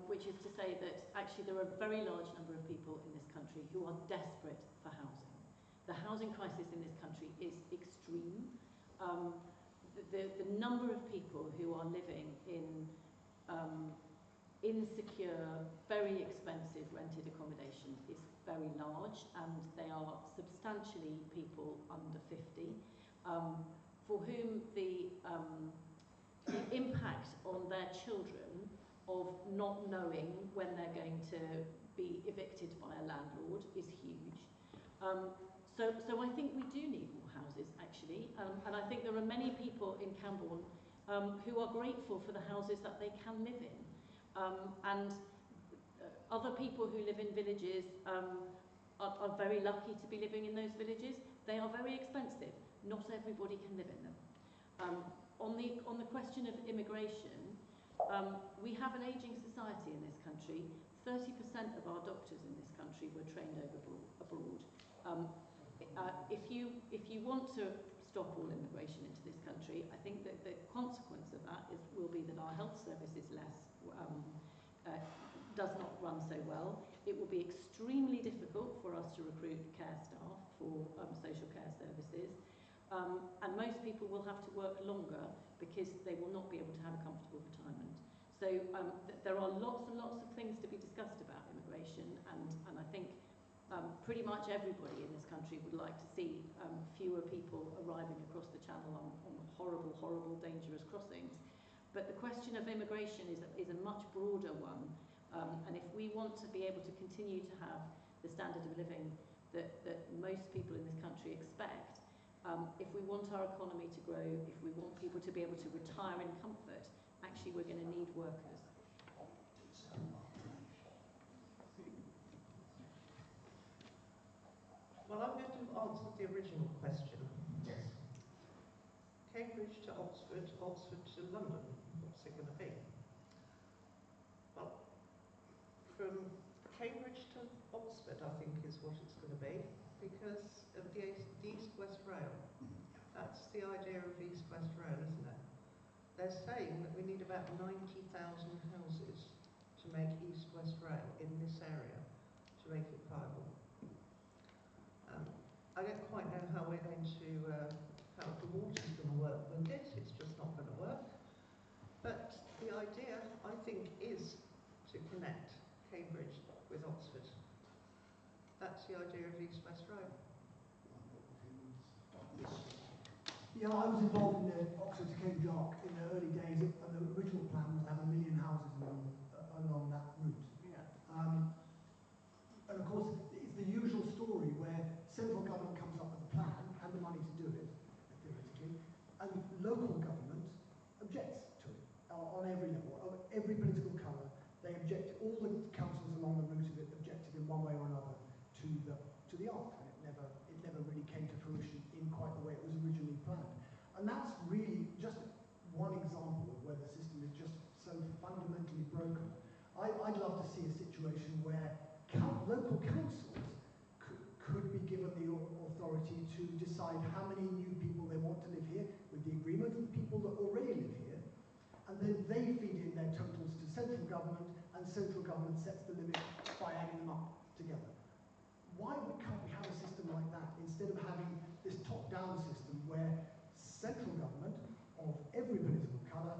which is to say that actually there are a very large number of people in this country who are desperate for housing. The housing crisis in this country is extreme. The number of people who are living in insecure, very expensive rented accommodation is very large, and they are substantially people under 50, for whom the impact on their children of not knowing when they're going to be evicted by a landlord is huge. So I think we do need more houses, actually, and I think there are many people in Cambourne who are grateful for the houses that they can live in. And other people who live in villages are very lucky to be living in those villages. They are very expensive. Not everybody can live in them. On the question of immigration, we have an ageing society in this country. 30% of our doctors in this country were trained abroad. If you want to stop all immigration into this country, I think that the consequence of that will be that our health service is does not run so well. It will be extremely difficult for us to recruit care staff for social care services. And most people will have to work longer because they will not be able to have a comfortable retirement. So there are lots and lots of things to be discussed about immigration, and I think pretty much everybody in this country would like to see fewer people arriving across the channel on horrible, horrible, dangerous crossings. But the question of immigration is a much broader one, and if we want to be able to continue to have the standard of living that most people in this country expect, if we want our economy to grow, if we want people to be able to retire in comfort, actually we're going to need workers. Well, I'm going to answer the original question. Yes. Cambridge to Oxford, Oxford to London, what's it going to be? Well, from Cambridge to Oxford, I think, is what it's going to be, because of the East-West Rail. That's the idea of East-West Rail, isn't it? They're saying that we need about 90,000 houses to make East-West Rail in this area to make it viable. I don't quite know how we're going to, how the water's going to work with it. It's just not going to work. But the idea, I think, is to connect Cambridge with Oxford. That's the idea of East-West Rail. Yeah, I was involved in the Oxford to Cambridge Arc in the early days, and the original plan was to have 1 million houses along that route. Yeah. And of course, it's the usual story where central government comes up with a plan and the money to do it, theoretically, and local government objects to it on every level, of every political colour. They object. All the councils along the route of it objected in one way or another to the arc, and it never really came to fruition in quite the way it was originally planned. And that's really just one example of where the system is just so fundamentally broken. I'd love to see a situation where local councils could be given the authority to decide how many new people they want to live here with the agreement of the people that already live here, and then they feed in their totals to central government, and central government sets the limit by adding them up together. Why can't we have a system like that instead of having this top-down system where central government of every political colour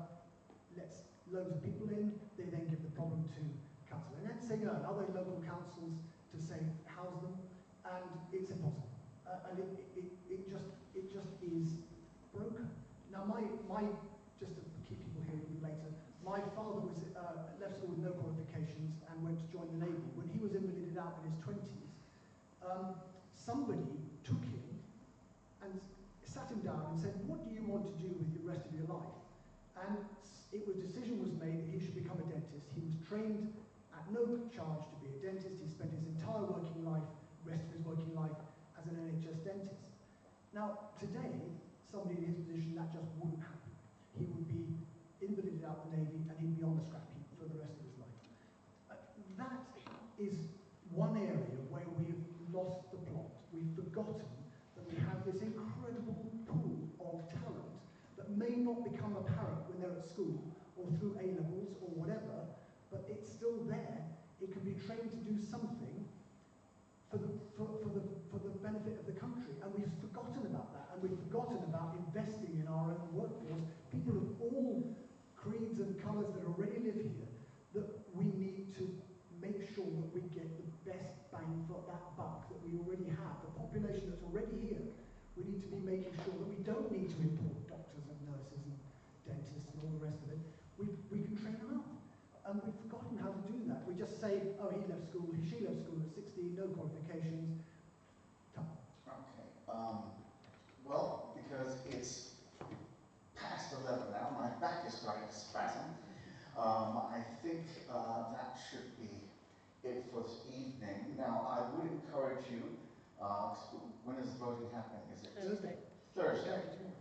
lets loads of people in, they then give the problem to council, and then say no, and other local councils to say house them, and it's impossible. And it just is broken. Now just to keep people here a little later, my father was left school with no qualifications and went to join the Navy. When he was invalided out in his 20s, somebody took him and sat him down and said, what do you want to do with the rest of your life? And decision was made that he should become a dentist. He was trained at no charge to be a dentist. He spent his entire rest of his working life as an NHS dentist. Now, today, somebody in his position, that just wouldn't happen. He would be invalided out the Navy and he'd be on the scrap heap for the rest of his life. That is one area where we've lost the plot. We've forgotten that we have this incredible pool of talent that may not become apparent when they're at school or through A-levels or whatever, but it's still there. It can be trained to do something for the benefit of the country, and we've forgotten about that, and we've forgotten about investing in our own workforce, people of all creeds and colours that already live here, that we need to make sure that we get the best bang for that buck that we already have, the population that's already here. We need to be making sure that we don't need to import doctors and nurses and dentists and all the rest of it. We can train them up. And we've forgotten how to do that. We just say, oh, he left school, she left school at 16, no qualifications. Tough. Okay. Well, because it's past 11 now, my back is starting to spasm. I think that should be it for this evening. Now, I would encourage you When is the voting happening? Is it Thursday. Thursday? Tomorrow.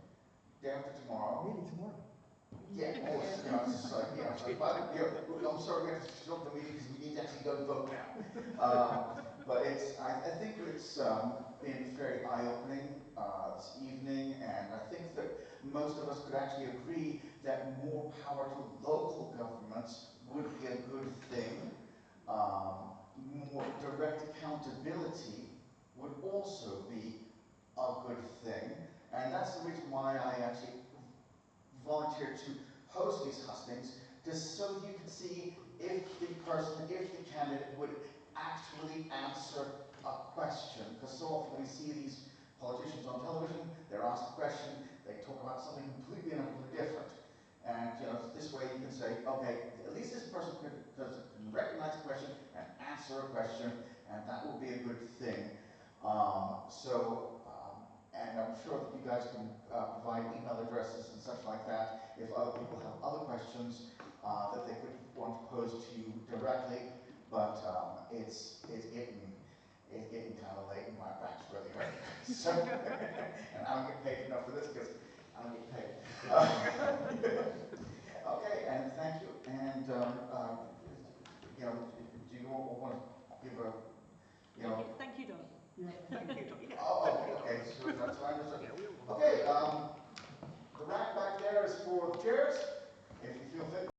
Day after tomorrow? Really, tomorrow. Yeah, almost, you know, it's just like, yeah, so, but, you know, I'm sorry we have to stop the meeting because we need to actually go vote now. But it's, I think it's been very eye-opening this evening, and I think that most of us could actually agree that more power to local governments would be a good thing. More direct accountability would also be a good thing, and that's the reason why I actually volunteered to host these hustings, just so you can see if the candidate would actually answer a question. Because so often we see these politicians on television, they're asked a question, they talk about something completely and utterly different. And you know, this way you can say, okay, at least this person can recognize a question and answer a question, and that will be a good thing. And I'm sure that you guys can provide email addresses and such like that if other people have other questions that they could want to pose to you directly. But it's getting kind of late and my back's really hurting. So, and I don't get paid enough for this because I don't get paid. Okay, and thank you. And you know, do you all want to give a, you know? Thank you, Don. Yeah. Thank you. Yeah. Oh, okay, so that's fine. Okay, the rack back there is for the chairs. If you feel fit.